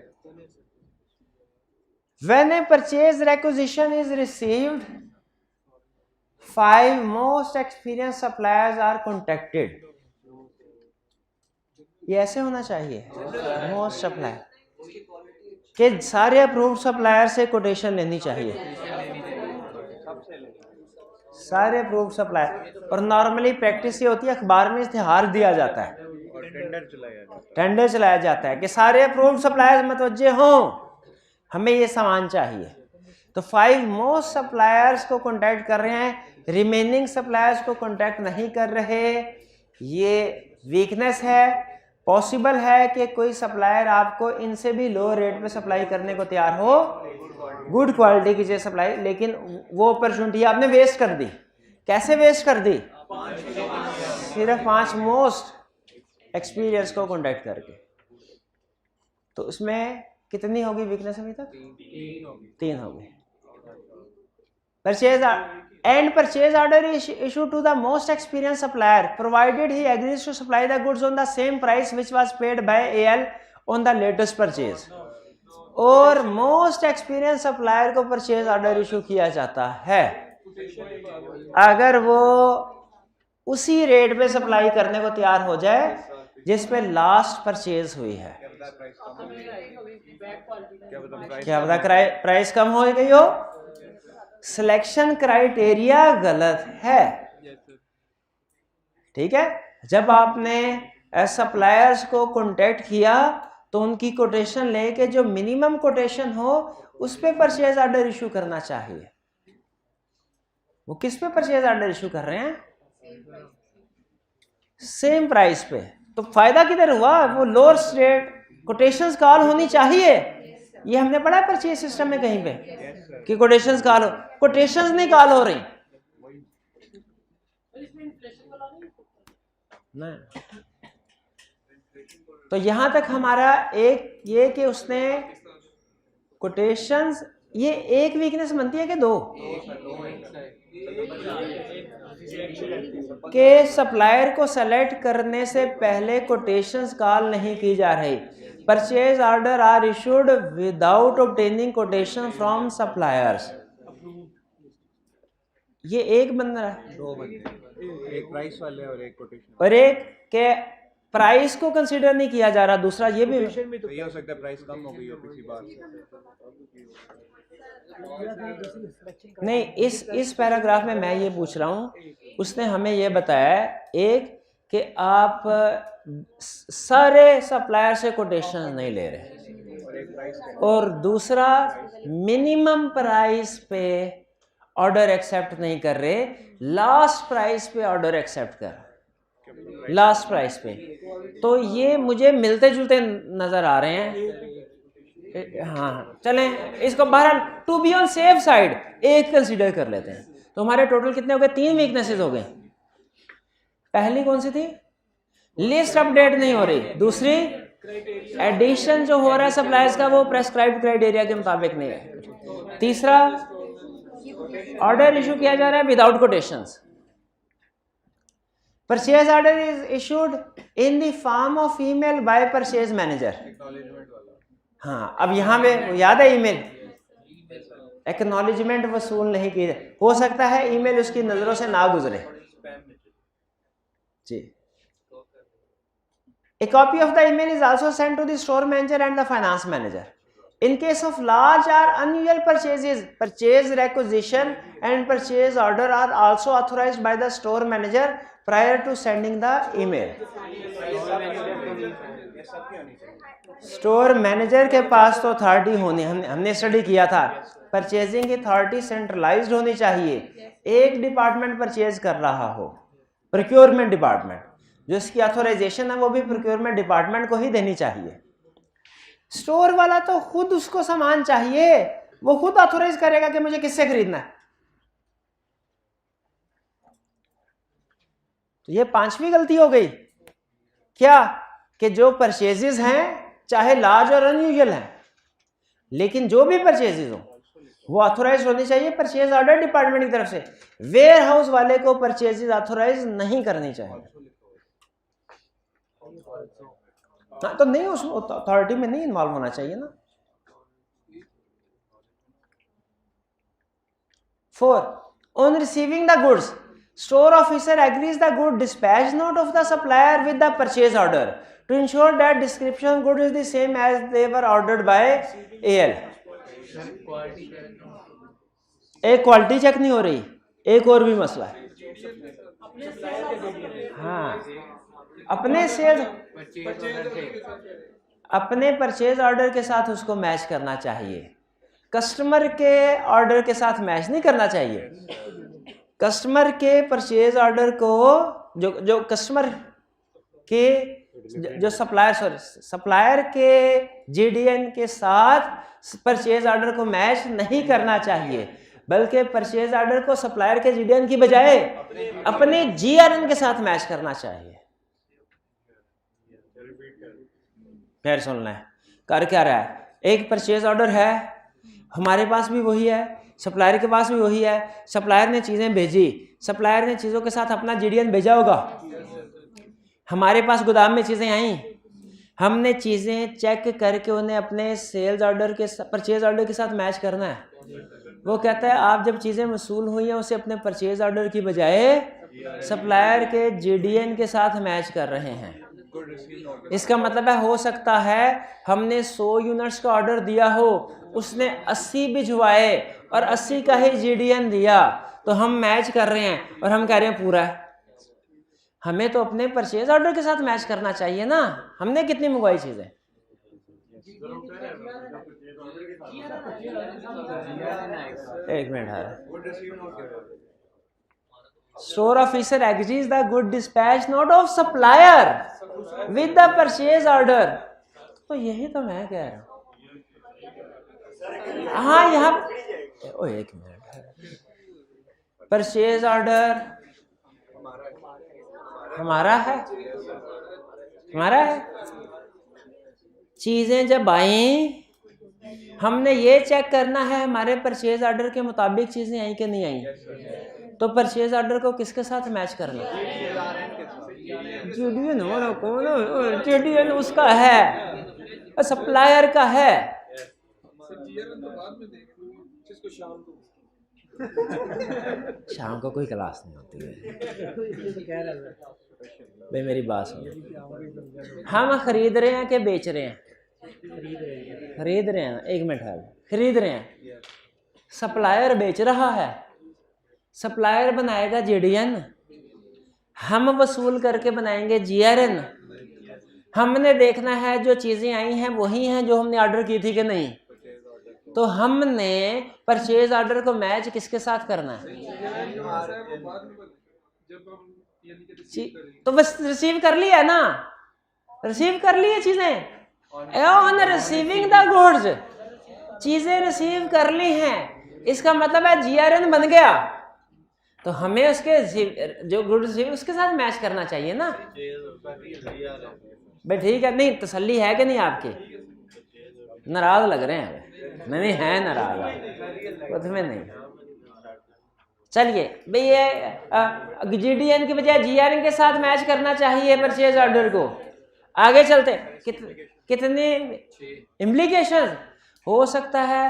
When a purchase requisition is received, 5 most experienced suppliers are contacted. ये ऐसे होना चाहिए, मोस्ट सप्लायर के सारे अप्रूव्ड सप्लायर से कोटेशन लेनी चाहिए, सारे अप्रूव्ड सप्लायर। और नॉर्मली प्रैक्टिस ये होती है अखबार में इश्तिहार दिया जाता है, टेंडर चलाया जाता है कि सारे अप्रूव्ड सप्लायर्स मुतवज्जे हों, हमें ये सामान चाहिए। तो 5 मोस्ट सप्लायर्स को कांटेक्ट कर रहे हैं, रिमेनिंग सप्लायर्स को कांटेक्ट नहीं कर रहे, ये वीकनेस है। पॉसिबल है कि कोई सप्लायर आपको इनसे भी लो रेट पे सप्लाई करने को तैयार हो, गुड क्वालिटी की चीज सप्लाई, लेकिन वो अपॉर्चुनिटी आपने वेस्ट कर दी। कैसे वेस्ट कर दी? सिर्फ 5 मोस्ट एक्सपीरियंस को कांटेक्ट करके। तो उसमें कितनी होगी वीकनेस अभी तक? 3 होगी। Purchase and purchase order is issued to the most experienced supplier provided he agrees to supply the goods on the same price which was paid by AL on the latest purchase। और मोस्ट एक्सपीरियंस सप्लायर को परचेज ऑर्डर इशू किया जाता है अगर वो उसी रेट पे सप्लाई करने को तैयार हो जाए जिस पे लास्ट परचेज हुई है। क्या पता प्राइस कम हो गई हो, सिलेक्शन क्राइटेरिया गलत है। ठीक है, जब आपने सप्लायर्स को कांटेक्ट किया तो उनकी कोटेशन लेके जो मिनिमम कोटेशन हो उस पे परचेज ऑर्डर इशू करना चाहिए। वो किस पे परचेज ऑर्डर इशू कर रहे हैं? सेम प्राइस पे। तो फायदा किधर हुआ? वो लोअर रेट कोटेशंस कॉल होनी चाहिए। ये हमने पढ़ा परचेज सिस्टम में कहीं पे कि कोटेशंस कॉल हो, कोटेशंस नहीं कॉल हो रही नहीं। तो यहां तक हमारा एक ये कि उसने कोटेशंस, ये एक वीकनेस बनती है कि 2? के सप्लायर को सेलेक्ट करने से पहले कोटेशंस कॉल नहीं की जा रही। Purchase order are issued without obtaining quotation from suppliers. ये एक बन रहा है, 2 बंदे, एक प्राइस वाले और एक कोटेशन, और एक के प्राइस को कंसीडर नहीं किया जा रहा। दूसरा ये भी तो ये हो सकता है प्राइस कम हो गई हो किसी बात से। नहीं, इस पैराग्राफ में मैं ये पूछ रहा हूँ, उसने हमें ये बताया एक कि आप सारे सप्लायर से कोटेशन नहीं ले रहे, और दूसरा मिनिमम प्राइस पे ऑर्डर एक्सेप्ट नहीं कर रहे, लास्ट प्राइस पे ऑर्डर एक्सेप्ट कर, लास्ट प्राइस पे। तो ये मुझे मिलते जुलते नजर आ रहे हैं। हाँ चलें, इसको बहरहाल to be on safe side एक कंसीडर कर लेते हैं। तो हमारे टोटल कितने हो गए? 3 वीकनेसेस हो गए। पहली कौन सी थी? लिस्ट अपडेट नहीं हो रही। दूसरी, एडिशन जो हो रहा है सप्लायर्स का वो प्रेस्क्राइब्ड क्राइटेरिया के मुताबिक नहीं है। तीसरा, ऑर्डर इशू किया जा रहा है without quotations. Purchase order is issued in the form of email by purchase manager. हाँ, अब यहां पे याद है ईमेल एक्नॉलेजमेंट वसूल नहीं की। हो सकता है ईमेल उसकी नजरों से ना गुजरे, जी। A copy of the email is also sent to the store manager and the finance manager. In case of large or unusual purchases, purchase requisition and purchase order are also authorized by the store manager prior to sending the email. Store manager के पास तो अथॉरिटी होनी, हमने स्टडी किया था, परचेजिंग अथॉरिटी सेंट्रलाइज्ड होनी चाहिए। एक डिपार्टमेंट परचेज कर रहा हो, प्रोक्योरमेंट डिपार्टमेंट, जो इसकी ऑथोराइजेशन है वो भी प्रोक्योरमेंट डिपार्टमेंट को ही देनी चाहिए। स्टोर वाला तो खुद उसको सामान चाहिए, वो खुद ऑथोराइज करेगा कि मुझे किससे खरीदना है। तो ये पांचवी गलती हो गई क्या, कि जो परचेजेस हैं चाहे लार्ज और अनयूजुअल हैं, लेकिन जो भी परचेजेस हो वो ऑथोराइज होनी चाहिए परचेज ऑर्डर डिपार्टमेंट की तरफ से। वेयर हाउस वाले को परचेजेस ऑथोराइज नहीं करनी चाहिए। हाँ, तो नहीं, उस अथॉरिटी में नहीं इन्वॉल्व होना चाहिए ना। 4. On receiving the goods, store officer agrees the good dispatch note of the supplier with the purchase order to ensure that description of good is the same as they were ordered by AL. एक क्वालिटी चेक नहीं हो रही, एक और भी मसला है। हाँ, अपने परचेज ऑर्डर के साथ उसको मैच करना चाहिए, कस्टमर के ऑर्डर के साथ मैच नहीं करना चाहिए। कस्टमर के परचेज ऑर्डर को जो कस्टमर के जो सप्लायर के जीडीएन के साथ परचेज ऑर्डर को मैच नहीं करना चाहिए, बल्कि परचेज ऑर्डर को सप्लायर के जीडीएन की बजाय अपने जीआरएन के साथ मैच करना चाहिए। फिर सुनना है, कर क्या रहा है, एक परचेज ऑर्डर है, हमारे पास भी वही है, सप्लायर के पास भी वही है, सप्लायर ने चीज़ें भेजी, सप्लायर ने चीज़ों के साथ अपना जीडीएन भेजा होगा, हमारे पास गोदाम में चीज़ें आई, हमने चीज़ें चेक करके उन्हें अपने सेल्स ऑर्डर के परचेज ऑर्डर के साथ मैच करना है। वो कहता है आप जब चीज़ें वसूल हुई हैं उसे अपने परचेज ऑर्डर की बजाय सप्लायर के जीडीएन के साथ मैच कर रहे हैं। इसका मतलब है, हो सकता है हमने 100 यूनिट्स का ऑर्डर दिया हो, उसने 80 भिजवाए और 80 का ही जीडीएन दिया, तो हम मैच कर रहे हैं और हम कह रहे हैं पूरा है। हमें तो अपने परचेज ऑर्डर के साथ मैच करना चाहिए ना, हमने कितनी मंगवाई चीजें। एक मिनट है, store officer agrees the good dispatch note of supplier with the purchase order. तो यही तो मैं कह रहा हूं। हाँ, यहाँ एक मिनट है, परचेज ऑर्डर हमारा है, चीजें जब आई हमने ये चेक करना है हमारे परचेज ऑर्डर के मुताबिक चीजें आई कि नहीं आई, तो परचेज ऑर्डर को किसके साथ मैच करना, जीडीएन हो ना, कौन जीडीएन उसका है, सप्लायर का है। शाम को कोई क्लास नहीं होती है भाई, मेरी बात सुनो, हम खरीद रहे हैं कि बेच रहे हैं, खरीद रहे हैं, एक मिनट है, खरीद रहे हैं, सप्लायर बेच रहा है, सप्लायर बनाएगा जीडीएन, हम वसूल करके बनाएंगे जीआरएन। हमने देखना है जो चीजें आई हैं वही हैं जो हमने ऑर्डर की थी कि नहीं, तो हमने परचेज ऑर्डर को मैच किसके साथ करना है, तो बस रिसीव कर लिया ना, रिसीव कर लिए चीजें, ऑन रिसीविंग द गुड्स, चीजें रिसीव कर ली हैं, इसका मतलब है जीआरएन बन गया, तो हमें उसके जो गुड्स रिसीव उसके साथ मैच करना चाहिए ना भाई। ठीक है, नहीं तसल्ली है कि नहीं आपकी, नाराज लग रहे हैं, नहीं है नाराज, उसमें नहीं। चलिए भाई, ये जीडीएन की बजाय जीआरएन के साथ मैच करना चाहिए परचेज ऑर्डर को। आगे चलते, कितने इम्प्लीकेशन हो सकता है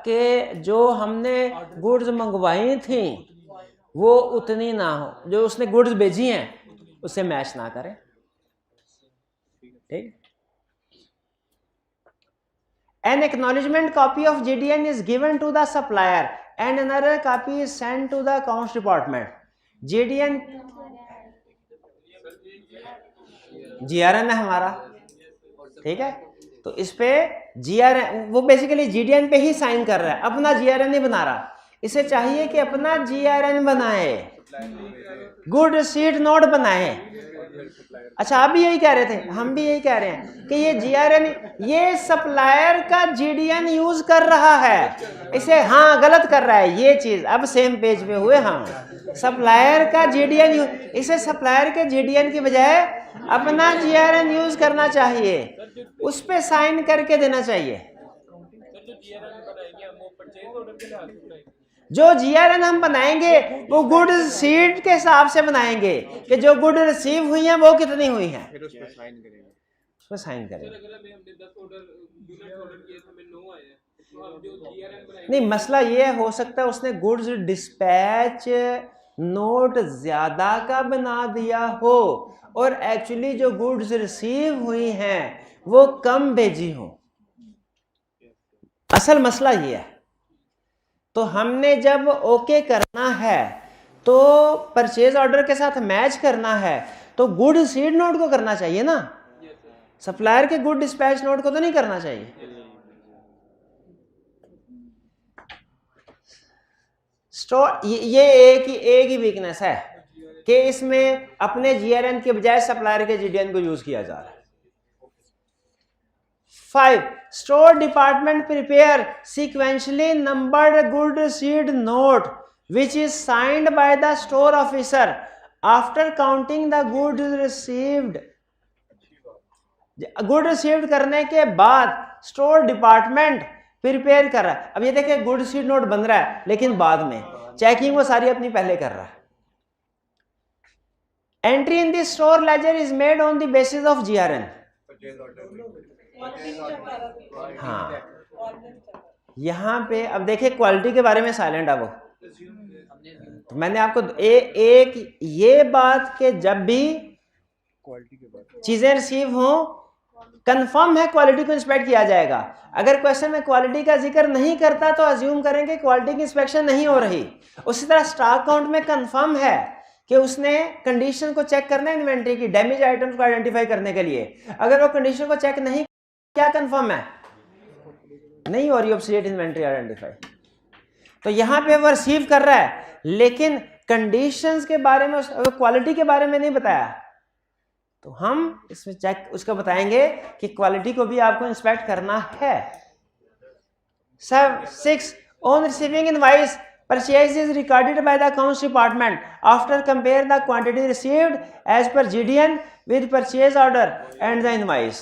कि जो हमने गुड्स मंगवाई थी वो उतनी ना हो, जो उसने गुड्स भेजी हैं उससे मैच ना करें, ठीक। An acknowledgement copy of GDN is given to the supplier and another copy is sent to the accounts department. GDN GRN है हमारा, ठीक है। तो इस पे GRN, वो बेसिकली GDN पे ही साइन कर रहा है, अपना GRN नहीं बना रहा। इसे चाहिए कि अपना GRN बनाए, गुड रिसीट नोट बनाए। अच्छा, आप भी यही कह रहे थे, हम भी यही कह रहे हैं कि ये GRN, ये सप्लायर का GDN यूज कर रहा है, इसे हाँ गलत कर रहा है ये चीज। अब सेम पेज पे हुए हम, सप्लायर का GDN इसे सप्लायर के GDN की बजाय अपना GRN यूज करना चाहिए, उस पे साइन करके देना चाहिए। जो GRN हम बनाएंगे वो गुड रिसीट के हिसाब से बनाएंगे कि जो गुड रिसीव हुई हैं वो कितनी हुई हैं, फिर उस पे साइन करेंगे, उस पे साइन करेंगे। नहीं, मसला ये हो सकता है उसने गुड्स डिस्पैच नोट ज्यादा का बना दिया हो और एक्चुअली जो गुड्स रिसीव हुई हैं वो कम भेजी हो, असल मसला ये है। तो हमने जब ओके करना है तो परचेज ऑर्डर के साथ मैच करना है तो गुड रिसीट नोट को करना चाहिए ना, सप्लायर के गुड डिस्पैच नोट को तो नहीं करना चाहिए। स्टोर, ये एक ही वीकनेस है कि इसमें अपने GRN के बजाय सप्लायर के GDN को यूज किया जा रहा है। 5. Store department prepare sequentially numbered good receipt note which is signed by the store officer after counting the goods received. Good received करने के बाद स्टोर डिपार्टमेंट प्रिपेयर कर रहा है। अब ये देखिए गुड रिसीव्ड नोट बन रहा है लेकिन बाद में चेकिंग वो सारी अपनी पहले कर रहा है। Entry in the store laser is made on the basis of GRN। हाँ, यहां पे अब देखिए क्वालिटी के बारे में साइलेंट है वो, तो मैंने आपको एक ये बात कि जब भी चीजें रिसीव हो कंफर्म है क्वालिटी को इंस्पेक्ट किया जाएगा। अगर क्वेश्चन में क्वालिटी का जिक्र नहीं करता तो अज्यूम करेंगे क्वालिटी की इंस्पेक्शन नहीं हो रही। उसी तरह स्टॉक काउंट में कंफर्म है कि उसने कंडीशन को चेक करना है इन्वेंट्री की, डैमेज आइटम्स को आइडेंटिफाई करने के लिए। अगर वो कंडीशन को चेक नहीं, क्या कंफर्म है, नहीं हो रही ऑब्सोल्यूट इन्वेंट्री आइडेंटिफाई। तो यहां पे वो रिसीव कर रहा है लेकिन कंडीशंस के बारे में, क्वालिटी के बारे में नहीं बताया, तो हम इसमें चेक उसको बताएंगे कि क्वालिटी को भी आपको इंस्पेक्ट करना है। 6. On receiving invoice purchase is recorded by the accounts department after compare the quantity received as per GDN with purchase order and the invoice।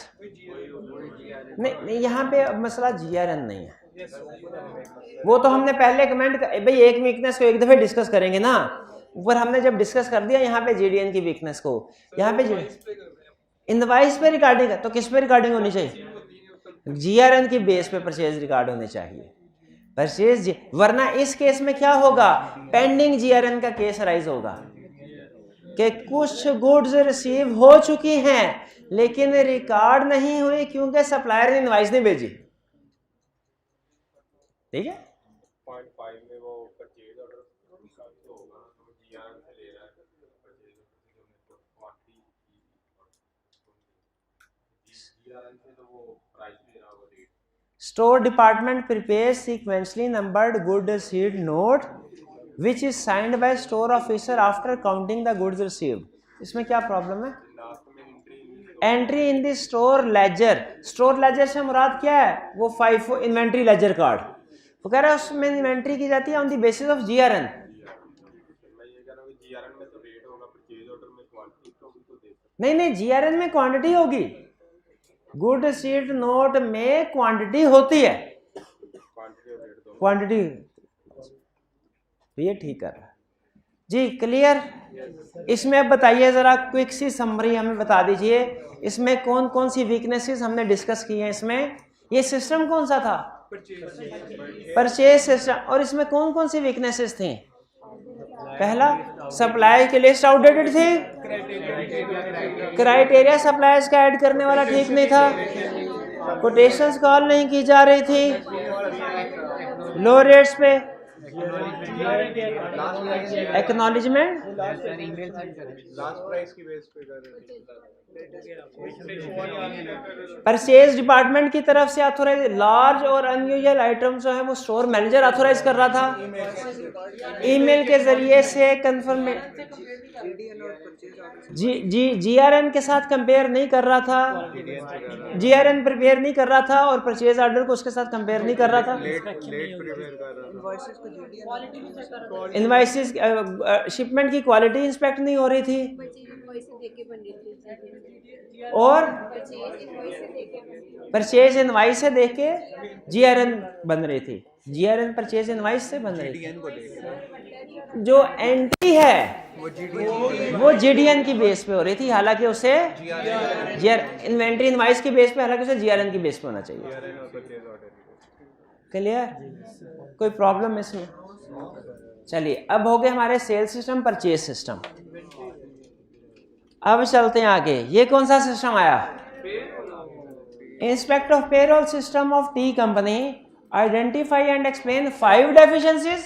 नहीं, यहाँ पे मसला GRN नहीं है, वो तो हमने पहले कमेंट भाई एक वीकनेस को एक दफे डिस्कस करेंगे ना, ऊपर हमने जब डिस्कस कर दिया यहाँ पे GDN की वीकनेस को, यहाँ पे इनवॉइस पे रिकॉर्डिंग है तो किस पे रिकॉर्डिंग होनी चाहिए, GRN की बेस पे परचेज रिकॉर्ड होने चाहिए परचेज, वरना इस केस में क्या होगा, पेंडिंग GRN का केस राइज होगा कि कुछ गुड्स रिसीव हो चुकी हैं लेकिन रिकॉर्ड नहीं हुई क्योंकि सप्लायर ने इनवॉइस नहीं भेजी। ठीक है, पॉइंट 5 में वो परचेज ऑर्डर होगा तो GRN से ले रहा है परचेज GRN से तो वो प्राइस ले रहा होगा rate. Store department prepares sequentially numbered good receipt note which is signed by store officer after counting the goods received। इसमें क्या प्रॉब्लम है, entry in the store laser. Store laser से मुराद क्या है, वो FIFO इन्वेंट्री लेजर कार्ड, वो कह रहा है उसमें इन्वेंट्री की जाती है on the basis of GRN। नहीं, GRN में क्वांटिटी होगी, गुड रिसीट नोट में क्वांटिटी होती है, क्वांटिटी ये ठीक कर रहा है जी। क्लियर, इसमें अब बताइए जरा क्विक सी समरी हमें बता दीजिए, इसमें कौन कौन सी वीकनेसेस हमने डिस्कस की हैं। इसमें ये सिस्टम कौन सा था, परचेज सिस्टम, और इसमें कौन कौन सी वीकनेसेस थी, पहला, सप्लाई की लिस्ट आउटडेटेड थी, क्राइटेरिया सप्लायर्स का ऐड करने वाला ठीक नहीं था, कोटेशंस कॉल नहीं की जा रही थी, लो रेट्स पे, एक्नॉलेजमेंट लास्ट प्राइस की बेस पे कर रहे परचेज डिपार्टमेंट की तरफ से ऑथोराइज, लार्ज और अनयूजुअल आइटम जो है वो स्टोर मैनेजर ऑथोराइज कर रहा था, ईमेल के जरिए से कंफर्म जीआरएन के साथ कंपेयर नहीं कर रहा था, जीआरएन प्रिपेयर नहीं कर रहा था और परचेज ऑर्डर को उसके साथ कंपेयर नहीं कर रहा था, इनवॉइसेस शिपमेंट की क्वालिटी इंस्पेक्ट नहीं हो रही थी, और परचेज इनवाइस से देख के जीआरएन बन रही थी, जीआरएन परचेज इनवाइस से बन रही थी, जो एंट्री है वो जीडीएन की बेस पे हो रही थी, हालांकि उसे इन्वेंट्री इनवाइस की बेस पे, हालांकि उसे जीआरएन की बेस पे होना चाहिए। क्लियर? कोई प्रॉब्लम इसमें? चलिए, अब हो गए हमारे सेल्स सिस्टम, परचेज सिस्टम। अब चलते हैं आगे। ये कौन सा सिस्टम आया? Inspect of payroll system of T company, identify and explain 5 deficiencies,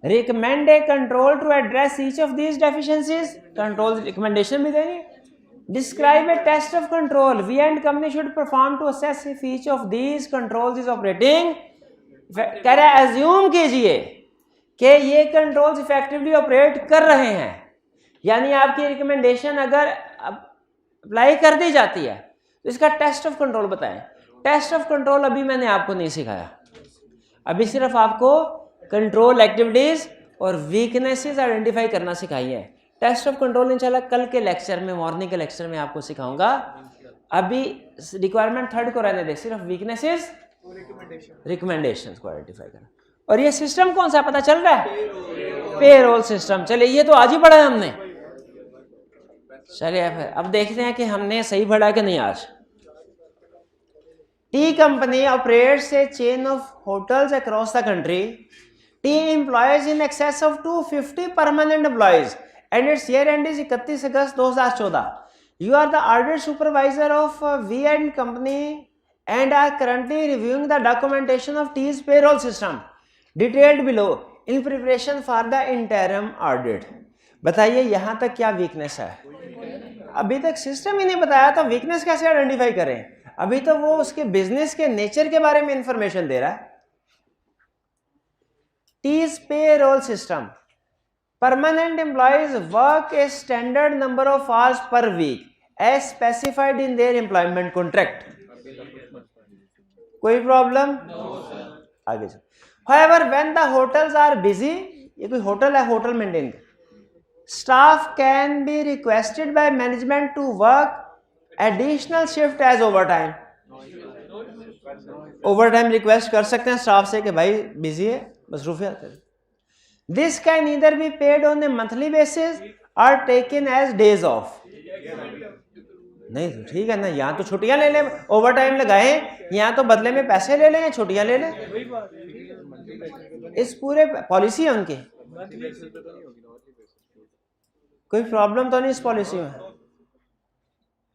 recommend a control to address each of these deficiencies, control recommendation भी देनी, describe a test of control we and company should perform to assess if each of these controls is operating, कह रहा है assume कीजिए कि ये कंट्रोल्स इफेक्टिवली ऑपरेट कर रहे हैं, यानी आपकी रिकमेंडेशन अगर अप्लाई कर दी जाती है तो इसका टेस्ट ऑफ कंट्रोल बताएं। टेस्ट ऑफ कंट्रोल अभी मैंने आपको नहीं सिखाया, अभी सिर्फ आपको कंट्रोल एक्टिविटीज और वीकनेसेस आइडेंटिफाई करना सिखाई है। टेस्ट ऑफ कंट्रोल इंशाल्लाह कल के लेक्चर में, मॉर्निंग के लेक्चर में आपको सिखाऊंगा। अभी रिक्वायरमेंट 3rd को रहने दे, सिर्फ वीकनेसेस रिकमेंडेशंस को आइडेंटिफाई करना। और ये सिस्टम कौन सा पता चल रहा है? Payroll system. चलिए, ये तो आज ही पढ़ा है हमने। चलिए अब देखते हैं कि हमने सही पढ़ा कि नहीं आज। T company operates a chain of hotels across the country, T employs in excess of 250 permanent employees and its year end is 31 August 2014। You are the audit supervisor of V and company and are currently reviewing the documentation of T's payroll system detailed below in preparation for the interim audit। बताइए यहाँ तक क्या वीकनेस है? अभी तक सिस्टम ही नहीं बताया तो वीकनेस कैसे आइडेंटिफाई करें? अभी तो वो उसके बिजनेस के नेचर के बारे में इंफॉर्मेशन दे रहा है। T's payroll system, permanent employees work a standard number of hours per week as specified in their employment contract। कोई प्रॉब्लम? आगे चलो। However, when the hotels are busy, ये कोई होटल है, होटल मेंटेन कर, staff can be requested by management to work additional shift as overtime। Overtime request कर सकते हैं स्टाफ से कि भाई बिजी है, मसरूफियत है। This can either be paid on a monthly basis or taken as days off। नहीं तो ठीक है ना, यहाँ तो छुट्टियां ले लें, ओवर टाइम लगाए, यहाँ तो बदले में पैसे ले लें, छुट्टियां ले लें, इस पूरे पॉलिसी है उनकी। कोई प्रॉब्लम तो नहीं इस पॉलिसी में?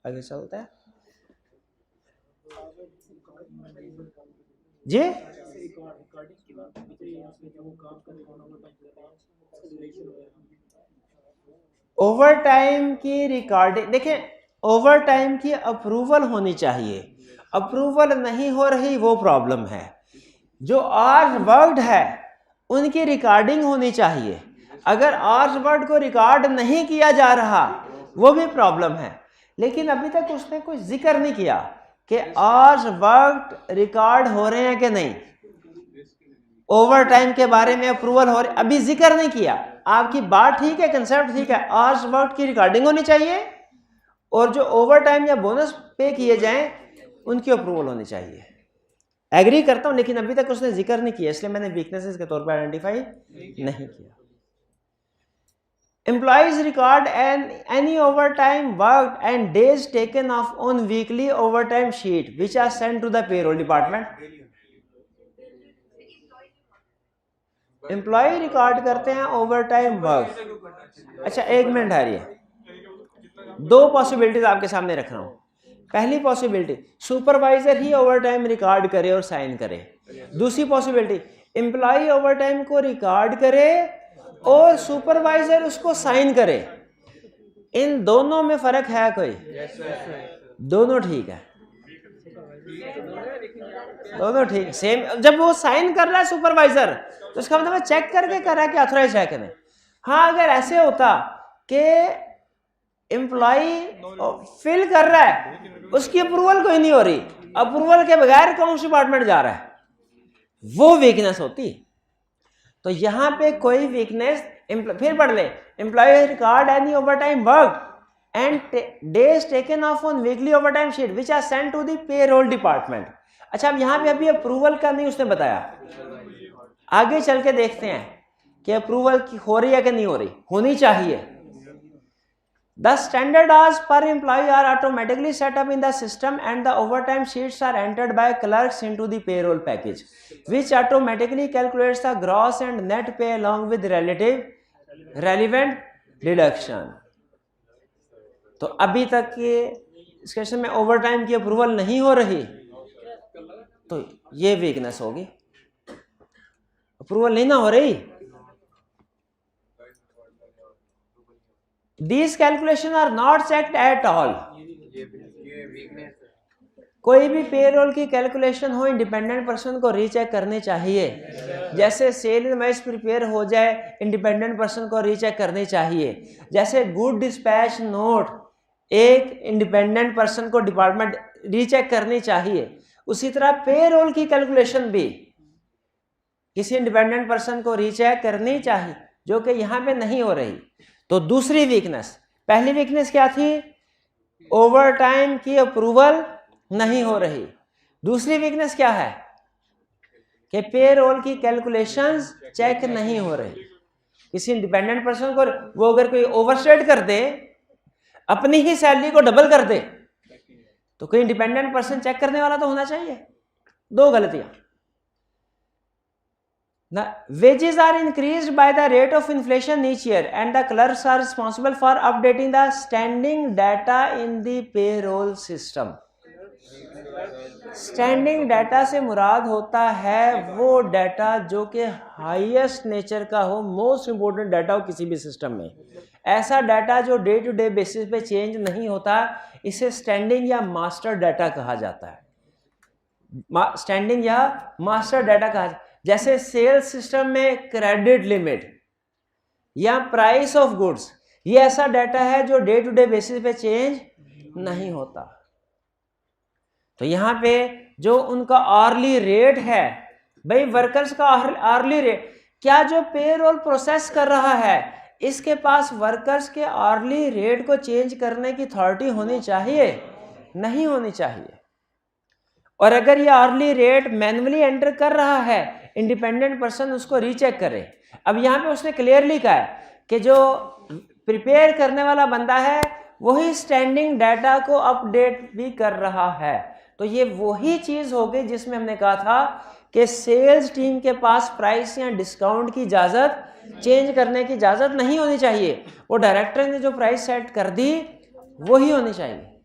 आगे चलता है जी। ओवर टाइम की रिकॉर्डिंग देखिए, ओवर टाइम की अप्रूवल होनी चाहिए, अप्रूवल नहीं हो रही वो प्रॉब्लम है। जो आवर्स वर्क्ड है उनकी रिकॉर्डिंग होनी चाहिए, अगर आवर्स वर्क्ड को रिकॉर्ड नहीं किया जा रहा वो भी प्रॉब्लम है। लेकिन अभी तक उसने कोई जिक्र नहीं किया कि आवर्स वर्क्ड रिकॉर्ड हो रहे हैं कि नहीं, ओवर टाइम के बारे में अप्रूवल हो रही, अभी जिक्र नहीं किया। आपकी बात ठीक है, कंसेप्ट ठीक है, आवर्स वर्क्ड की रिकॉर्डिंग होनी चाहिए और जो ओवर टाइम या बोनस पे किए जाएं उनकी अप्रूवल होनी चाहिए। एग्री करता हूं, लेकिन अभी तक उसने जिक्र नहीं किया, इसलिए मैंने वीकनेसेस के तौर पर आइडेंटिफाई नहीं किया। Employees record and any overtime work and days taken off on weekly overtime sheet which are send to the payroll department. Employee record करते हैं ओवर टाइम वर्क। अच्छा एक मिनट ठहरिए, दो पॉसिबिलिटीज आपके सामने रख रहा हूं। पहली पॉसिबिलिटी सुपरवाइजर ही ओवर टाइम रिकॉर्ड करे और साइन करे। दूसरी पॉसिबिलिटी एम्प्लॉय ओवर टाइम को रिकॉर्ड करे और सुपरवाइजर उसको साइन करे। इन दोनों में फर्क है कोई? दोनों ठीक है, दोनों ठीक सेम। जब वो साइन कर रहा है सुपरवाइजर तो उसका मतलब चेक करके कर रहा है कि ऑथराइज है कि नहीं। हाँ अगर ऐसे होता कि एम्प्लॉय फिल कर रहा है, उसकी अप्रूवल कोई नहीं हो रही, अप्रूवल के बगैर अकाउंट्स डिपार्टमेंट जा रहा है, वो वीकनेस होती। तो यहां पे कोई वीकनेस, फिर पढ़ ले, employee record any overtime work and days taken off on weekly overtime sheet which are sent to the payroll department. अच्छा अब यहां पे अभी अप्रूवल का नहीं उसने बताया, आगे चल के देखते हैं कि अप्रूवल की हो रही है कि नहीं हो रही, होनी चाहिए। The standard hours per employee are automatically set up in the system and the overtime sheets are entered by clerks into the payroll package, which automatically calculates the gross and net pay along with relevant deduction. तो अभी तक के डिस्कशन में ओवरटाइम की अप्रूवल नहीं हो रही, तो ये वीकनेस होगी, अप्रूवल नहीं ना हो रही। These calculations are not checked at all. कोई भी पेरोल की कैलकुलेशन हो इंडिपेंडेंट पर्सन को रीचेक करनी चाहिए। जैसे सेल इनवॉइस प्रिपेयर हो जाए इंडिपेंडेंट पर्सन को रीचेक करनी चाहिए। जैसे गुड डिस्पैच नोट एक इंडिपेंडेंट पर्सन को डिपार्टमेंट रीचेक करनी चाहिए, उसी तरह पेरोल की कैलकुलेशन भी किसी इंडिपेंडेंट पर्सन को रीचेक करनी चाहिए, जो कि यहाँ पे नहीं हो रही। तो दूसरी वीकनेस, पहली वीकनेस क्या थी? ओवर टाइम की अप्रूवल नहीं हो रही। दूसरी वीकनेस क्या है? कि पेरोल की कैलकुलेशंस चेक नहीं हो रही। किसी इंडिपेंडेंट पर्सन को वो अगर कोई ओवरस्टेट कर दे, अपनी ही सैलरी को डबल कर दे, तो कोई इंडिपेंडेंट पर्सन चेक करने वाला तो होना चाहिए। दो गलतियां। Wages are increased by the rate of inflation each year and the clerks are responsible for updating the standing data in the payroll system. Standing data से मुराद होता है वो डाटा जो कि हाईएस्ट नेचर का हो, मोस्ट इंपोर्टेंट डाटा हो किसी भी सिस्टम में। ऐसा डाटा जो डे टू डे बेसिस पे चेंज नहीं होता, इसे स्टैंडिंग या मास्टर डाटा कहा जाता है। स्टैंडिंग या मास्टर डाटा कहा जाता है। जैसे सेल्स सिस्टम में क्रेडिट लिमिट या प्राइस ऑफ गुड्स, ये ऐसा डाटा है जो डे टू डे बेसिस पे चेंज नहीं होता। तो यहां पे जो उनका आर्ली रेट है, भाई वर्कर्स का आर्ली रेट, क्या जो पेरोल प्रोसेस कर रहा है इसके पास वर्कर्स के आर्ली रेट को चेंज करने की अथॉरिटी होनी चाहिए? नहीं होनी चाहिए। और अगर ये आर्ली रेट मैन्युअली एंटर कर रहा है, इंडिपेंडेंट पर्सन उसको रीचेक करे। अब यहाँ पे उसने क्लियरली कहा है कि जो प्रिपेयर करने वाला बंदा है वही स्टैंडिंग डाटा को अपडेट भी कर रहा है। तो ये वही चीज हो गई जिसमें हमने कहा था कि सेल्स टीम के पास प्राइस या डिस्काउंट की इजाजत, चेंज करने की इजाजत नहीं होनी चाहिए। वो डायरेक्टर ने जो प्राइस सेट कर दी वही होनी चाहिए।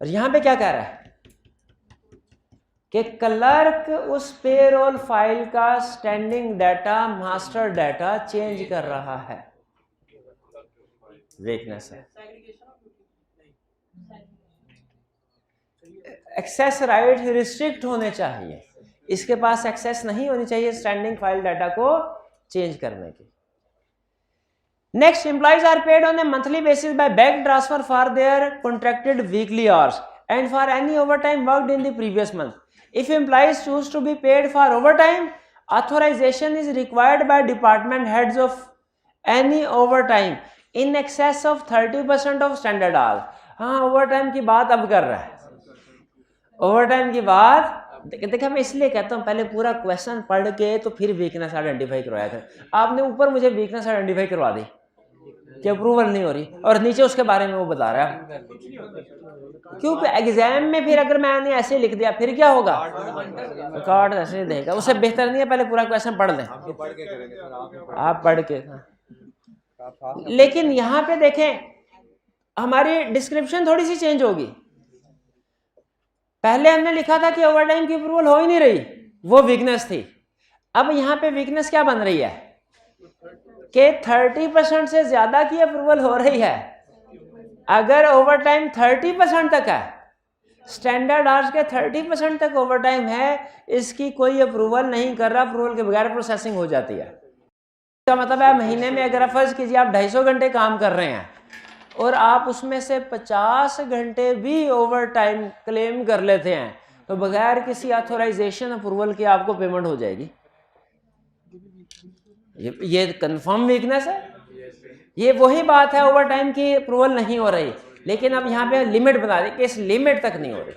और यहाँ पे क्या कह रहा है कि क्लर्क उस पेरोल फाइल का standing data, master data change कर रहा है। वीकनेस है। एक्सेस राइट रिस्ट्रिक्ट होने चाहिए, इसके पास एक्सेस नहीं होनी चाहिए स्टैंडिंग फाइल डाटा को चेंज करने की। Next, employees are paid on a monthly basis by bank transfer for their contracted weekly hours and for any overtime worked in the previous month. If employees choose to be paid for overtime, authorization is required by department heads of any overtime in excess of 30% of standard hours. हाँ, ओवरटाइम की बात अब कर रहा है। ओवरटाइम की बात देखिए, मैं इसलिए कहता हूँ पहले पूरा क्वेश्चन पढ़ के तो फिर वीकनेस आइडेंटिफाई करवाया था। आपने ऊपर मुझे वीकनेस आइडेंटिफाई करवा दी, कि अप्रूवल नहीं हो रही, और नीचे उसके बारे में वो बता रहा है। क्योंकि एग्जाम में फिर अगर मैंने ऐसे लिख दिया फिर क्या होगा, रिकॉर्ड ऐसे देगा, उससे बेहतर नहीं है पहले पूरा क्वेश्चन पढ़ लें। आप पढ़ के, लेकिन यहाँ पे देखें हमारी डिस्क्रिप्शन थोड़ी सी चेंज होगी। पहले हमने लिखा था कि ओवरटाइम की अप्रूवल हो ही नहीं रही, वो वीकनेस थी। अब यहाँ पे वीकनेस क्या बन रही है कि 30% से ज्यादा की अप्रूवल हो रही है। अगर ओवरटाइम 30% तक है, स्टैंडर्ड आवर्स के 30% तक ओवरटाइम है, इसकी कोई अप्रूवल नहीं कर रहा, अप्रूवल के बगैर प्रोसेसिंग हो जाती है। इसका मतलब है महीने में अगर फर्ज कीजिए आप 250 घंटे काम कर रहे हैं और आप उसमें से 50 घंटे भी ओवरटाइम क्लेम कर लेते हैं, तो बगैर किसी ऑथोराइजेशन अप्रूवल के आपको पेमेंट हो जाएगी। ये कंफर्म वीकनेस है। ये वही बात है, ओवरटाइम की अप्रूवल नहीं हो रही, लेकिन अब यहाँ पे लिमिट बना दी कि इस लिमिट तक नहीं हो रही।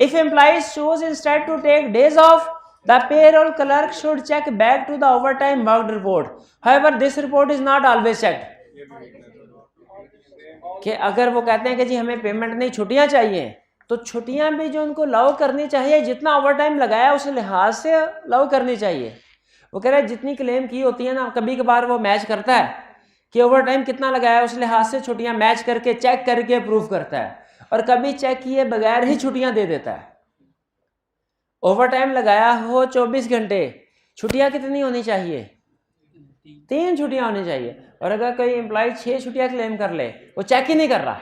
If employees choose instead to take days off, the payroll clerk should check back to the overtime worked report. However, this report is not always checked. कि अगर वो कहते हैं कि जी हमें पेमेंट नहीं छुट्टियां चाहिए, तो छुट्टियां भी जो उनको लाओ करनी चाहिए, जितना ओवरटाइम लगाया उस लिहाज से लाओ करनी चाहिए। वो कह रहे हैं जितनी क्लेम की होती है ना, कभी कभार वो मैच करता है कि ओवरटाइम कितना लगाया उस लिहाज से छुट्टियां मैच करके चेक करके अप्रूव करता है, और कभी चेक किए बगैर ही छुट्टियां दे देता है। ओवरटाइम लगाया हो 24 घंटे, छुट्टियां कितनी होनी चाहिए, 3 छुट्टियां होनी चाहिए, और अगर कोई एम्प्लॉय 6 छुट्टियां क्लेम कर ले, वो चेक ही नहीं कर रहा।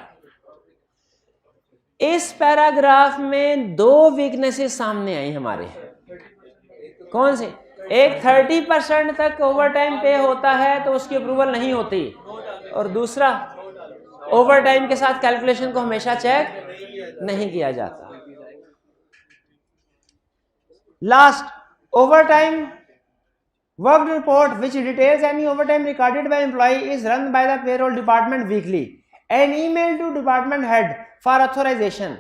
इस पैराग्राफ में 2 वीकनेसेस सामने आई हमारे। कौन सी? एक 30% तक ओवरटाइम पे होता है तो उसकी अप्रूवल नहीं होती, और दूसरा ओवरटाइम के साथ कैलकुलेशन को हमेशा चेक नहीं किया जाता। Last, overtime work report which details any overtime recorded by employee is run by the payroll department weekly. An email to department head for authorization.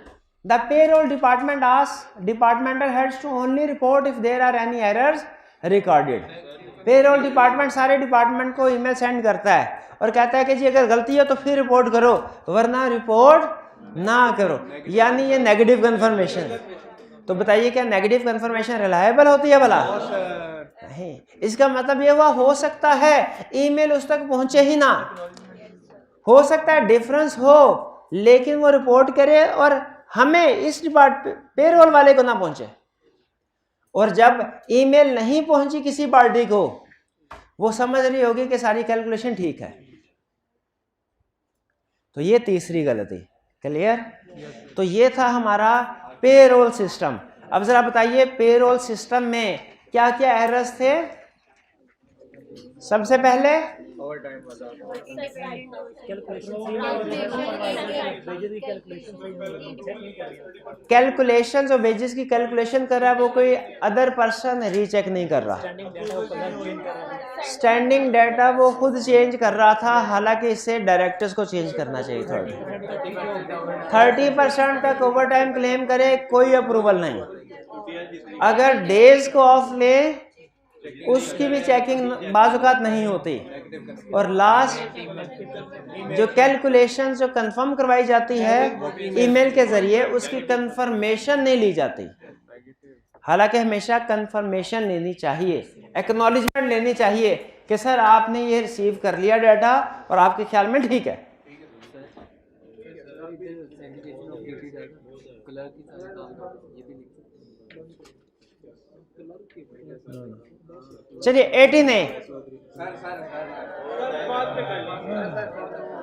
The payroll department asks departmental heads to only report if there are any errors recorded. Payroll department सारे डिपार्टमेंट को ईमेल सेंड करता है और कहता है कि जी अगर गलती है तो फिर रिपोर्ट करो, वरना रिपोर्ट ना करो। यानी ये नेगेटिव कंफर्मेशन। तो बताइए क्या नेगेटिव कंफर्मेशन रिलायबल होती है भला? नहीं। इसका मतलब ये हुआ हो सकता है ईमेल उस तक पहुंचे ही ना, हो सकता है डिफरेंस हो, लेकिन वो रिपोर्ट करे और हमें इस पेरोल वाले को ना पहुंचे। और जब ईमेल नहीं पहुंची किसी पार्टी को, वो समझ रही होगी कि सारी कैलकुलेशन ठीक है। तो ये तीसरी गलती। क्लियर? तो ये था हमारा पेरोल सिस्टम। अब जरा बताइए पेरोल सिस्टम में क्या क्या एरर्स थे? सबसे पहले कैलकुलेशन, जो वेजेस की कैलकुलेशन कर रहा है वो कोई अदर पर्सन रीचेक नहीं कर रहा। स्टैंडिंग डाटा वो खुद चेंज कर रहा था, हालांकि इससे डायरेक्टर्स को चेंज करना चाहिए था। 30% तक ओवरटाइम क्लेम करे, कोई अप्रूवल नहीं। अगर डेज को ऑफ ले, उसकी भी चेकिंग बाज़-औक़ात नहीं होती। और लास्ट जो कैलकुलेशन जो कंफर्म करवाई जाती है ईमेल के जरिए, उसकी कंफर्मेशन नहीं ली जाती। हालांकि हमेशा कंफर्मेशन लेनी चाहिए, एक्नॉलेजमेंट लेनी चाहिए कि सर आपने ये रिसीव कर लिया डाटा और आपके ख्याल में ठीक है। चलिए 18A,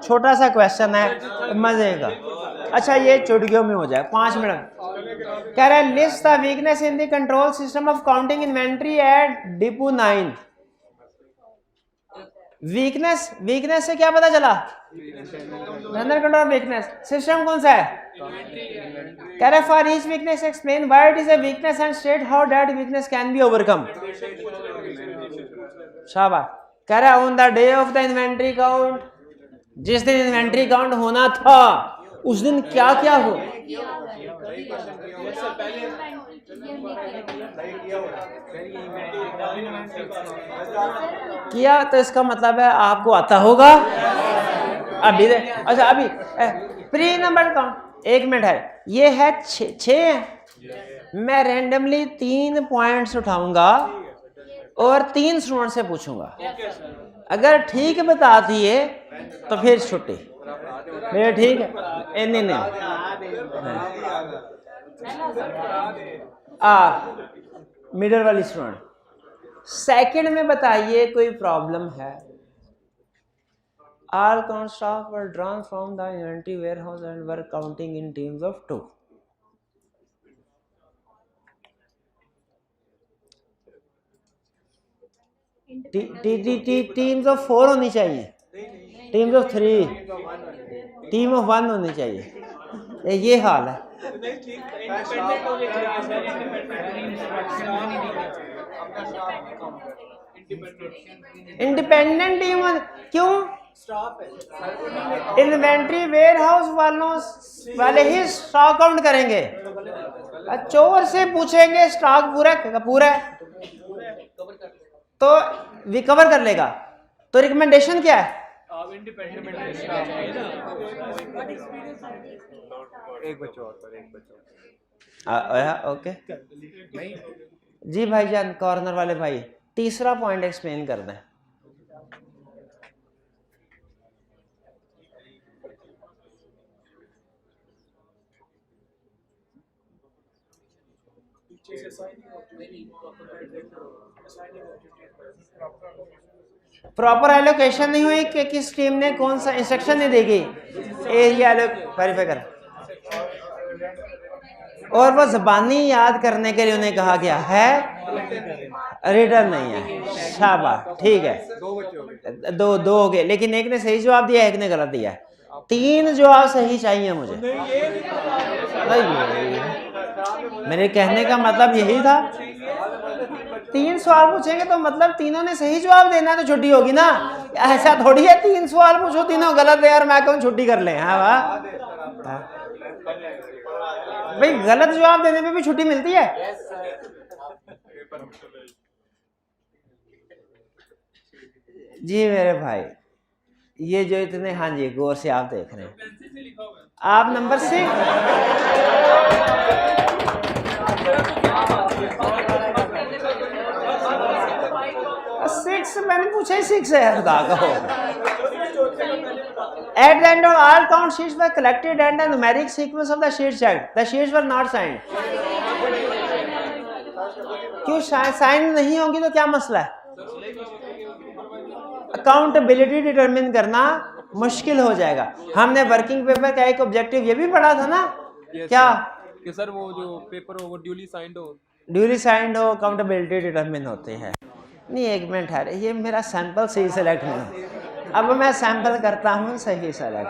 छोटा सा क्वेश्चन है मजे का। अच्छा ये चुटकियों में हो जाए, 5 मिनट। कह रहा है list the weakness in the control system of counting inventory at depot 9। Weakness, weakness से क्या पता चला? General control weakness. सिस्टम कौन सा है? कह रहा है for each weakness explain why it is a weakness and state how that weakness can be overcome. शाबाश। कह रहा है on the day of the inventory count, जिस दिन इन्वेंट्री काउंट होना था उस दिन क्या क्या हो किया, तो इसका मतलब है आपको आता होगा। अभी अच्छा अभी प्री नंबर काउंट, 1 मिनट है, ये है 6 है, मैं रैंडमली 3 पॉइंट्स उठाऊंगा और 3 स्टूडेंट से पूछूंगा, अगर ठीक बता दिए तो फिर छुट्टी। मेरे ठीक है, नहीं नहीं मिडल वाली स्टूडेंट। सेकंड में बताइए कोई प्रॉब्लम है। All count staff were drawn from the inventory warehouse and were counting in teams of 2. Teams of 4 होनी चाहिए, टीम्स ऑफ 3, टीम ऑफ 1 होनी चाहिए। ये हाल है। इंडिपेंडेंट टीम क्यों? इन्वेंट्री वेयर हाउस वाले ही स्टॉक काउंट करेंगे, चोर से पूछेंगे स्टॉक पूरा है तो रिकवर कर लेगा। तो रिकमेंडेशन क्या है? एक बच्चों और एक बच्चों। ओके जी भाईजान, कॉर्नर वाले भाई, तीसरा पॉइंट एक्सप्लेन कर दें। प्रॉपर एलोकेशन नहीं हुई कि किस टीम ने कौन सा इंस्ट्रक्शन नहीं देगी, एरिया वेरीफाई कर, और वो जबानी याद करने के लिए उन्हें कहा गया है, रिटर्न नहीं है। शाबाश, ठीक है, दो हो गए, लेकिन एक ने सही जवाब दिया, एक ने गलत दिया। 3 जवाब सही चाहिए मुझे। मेरे कहने का मतलब यही था, 3 सवाल पूछेंगे तो मतलब तीनों ने सही जवाब देना है तो छुट्टी होगी ना। ऐसा थोड़ी है 3 सवाल पूछो तीनों गलत है और मैं कहूँ छुट्टी कर ले। हाँ वाह भाई, गलत जवाब देने पे भी छुट्टी मिलती है। जी मेरे भाई, ये जो इतने, हाँ जी गौर से आप देख रहे हैं, आप नंबर 6 मैंने पूछा ही 6 है, खुदा का हो। At the end of all count sheets were collected and the numeric sequence of the sheets checked. The sheets were not signed. क्यों साइन नहीं होंगी तो क्या मसला है? अकाउंटेबिलिटी डिटरमिन करना मुश्किल हो जाएगा। हमने वर्किंग पेपर का एक ऑब्जेक्टिव ये भी पढ़ा था ना, क्या कि सर वो जो पेपर हो वो ड्यूली साइंड हो, अकाउंटेबिलिटी डिटरमिन होते हैं। नहीं एक मिनट है, ये मेरा सैंपल सही सेलेक्ट नहीं, अब मैं सैंपल करता हूँ सही सेलेक्ट।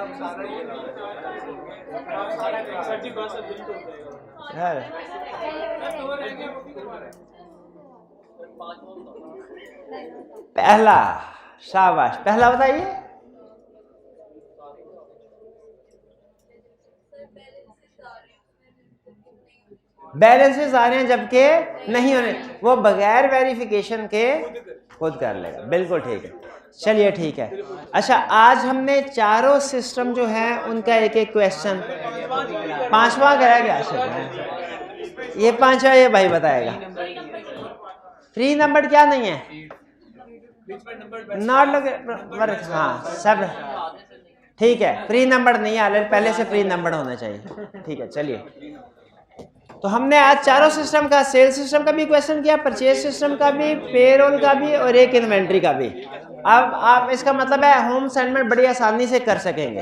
पहला, शाबाश, पहला बताइए। बैलेंसेस आ रहे हैं जबकि नहीं होने, वो बगैर वेरिफिकेशन के खुद कर लेगा, बिल्कुल ठीक है। चलिए ठीक है। अच्छा, आज हमने चारों सिस्टम जो है उनका एक एक क्वेश्चन, 5वां कराया गया, ये 5वां ये भाई बताएगा। फ्री नंबर क्या नहीं है, नॉट लगे, हाँ सब ठीक है, प्री नंबर नहीं है, पहले से प्री नंबर होना चाहिए। ठीक है, चलिए। तो हमने आज चारों सिस्टम का, सेल सिस्टम का भी क्वेश्चन किया, परचेज सिस्टम का भी, पेरोल का भी और एक इन्वेंट्री का भी। अब आप इसका मतलब है होम असाइनमेंट बड़ी आसानी से कर सकेंगे।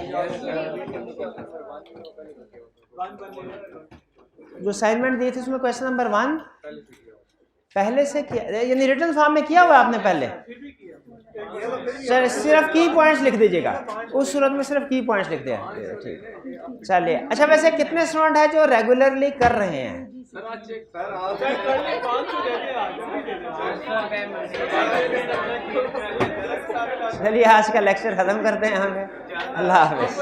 जो असाइनमेंट दी थी उसमें क्वेश्चन नंबर 1 पहले से किया, यानी रिटन फॉर्म में किया हुआ आपने पहले। सिर्फ की पॉइंट्स लिख दीजिएगा, उस सूरत में सिर्फ की पॉइंट्स लिख दिया, ठीक। चलिए, अच्छा वैसे कितने स्टूडेंट हैं जो रेगुलरली कर रहे हैं? चलिए आज का लेक्चर खत्म करते हैं यहाँ पे। अल्लाह हाफिज़।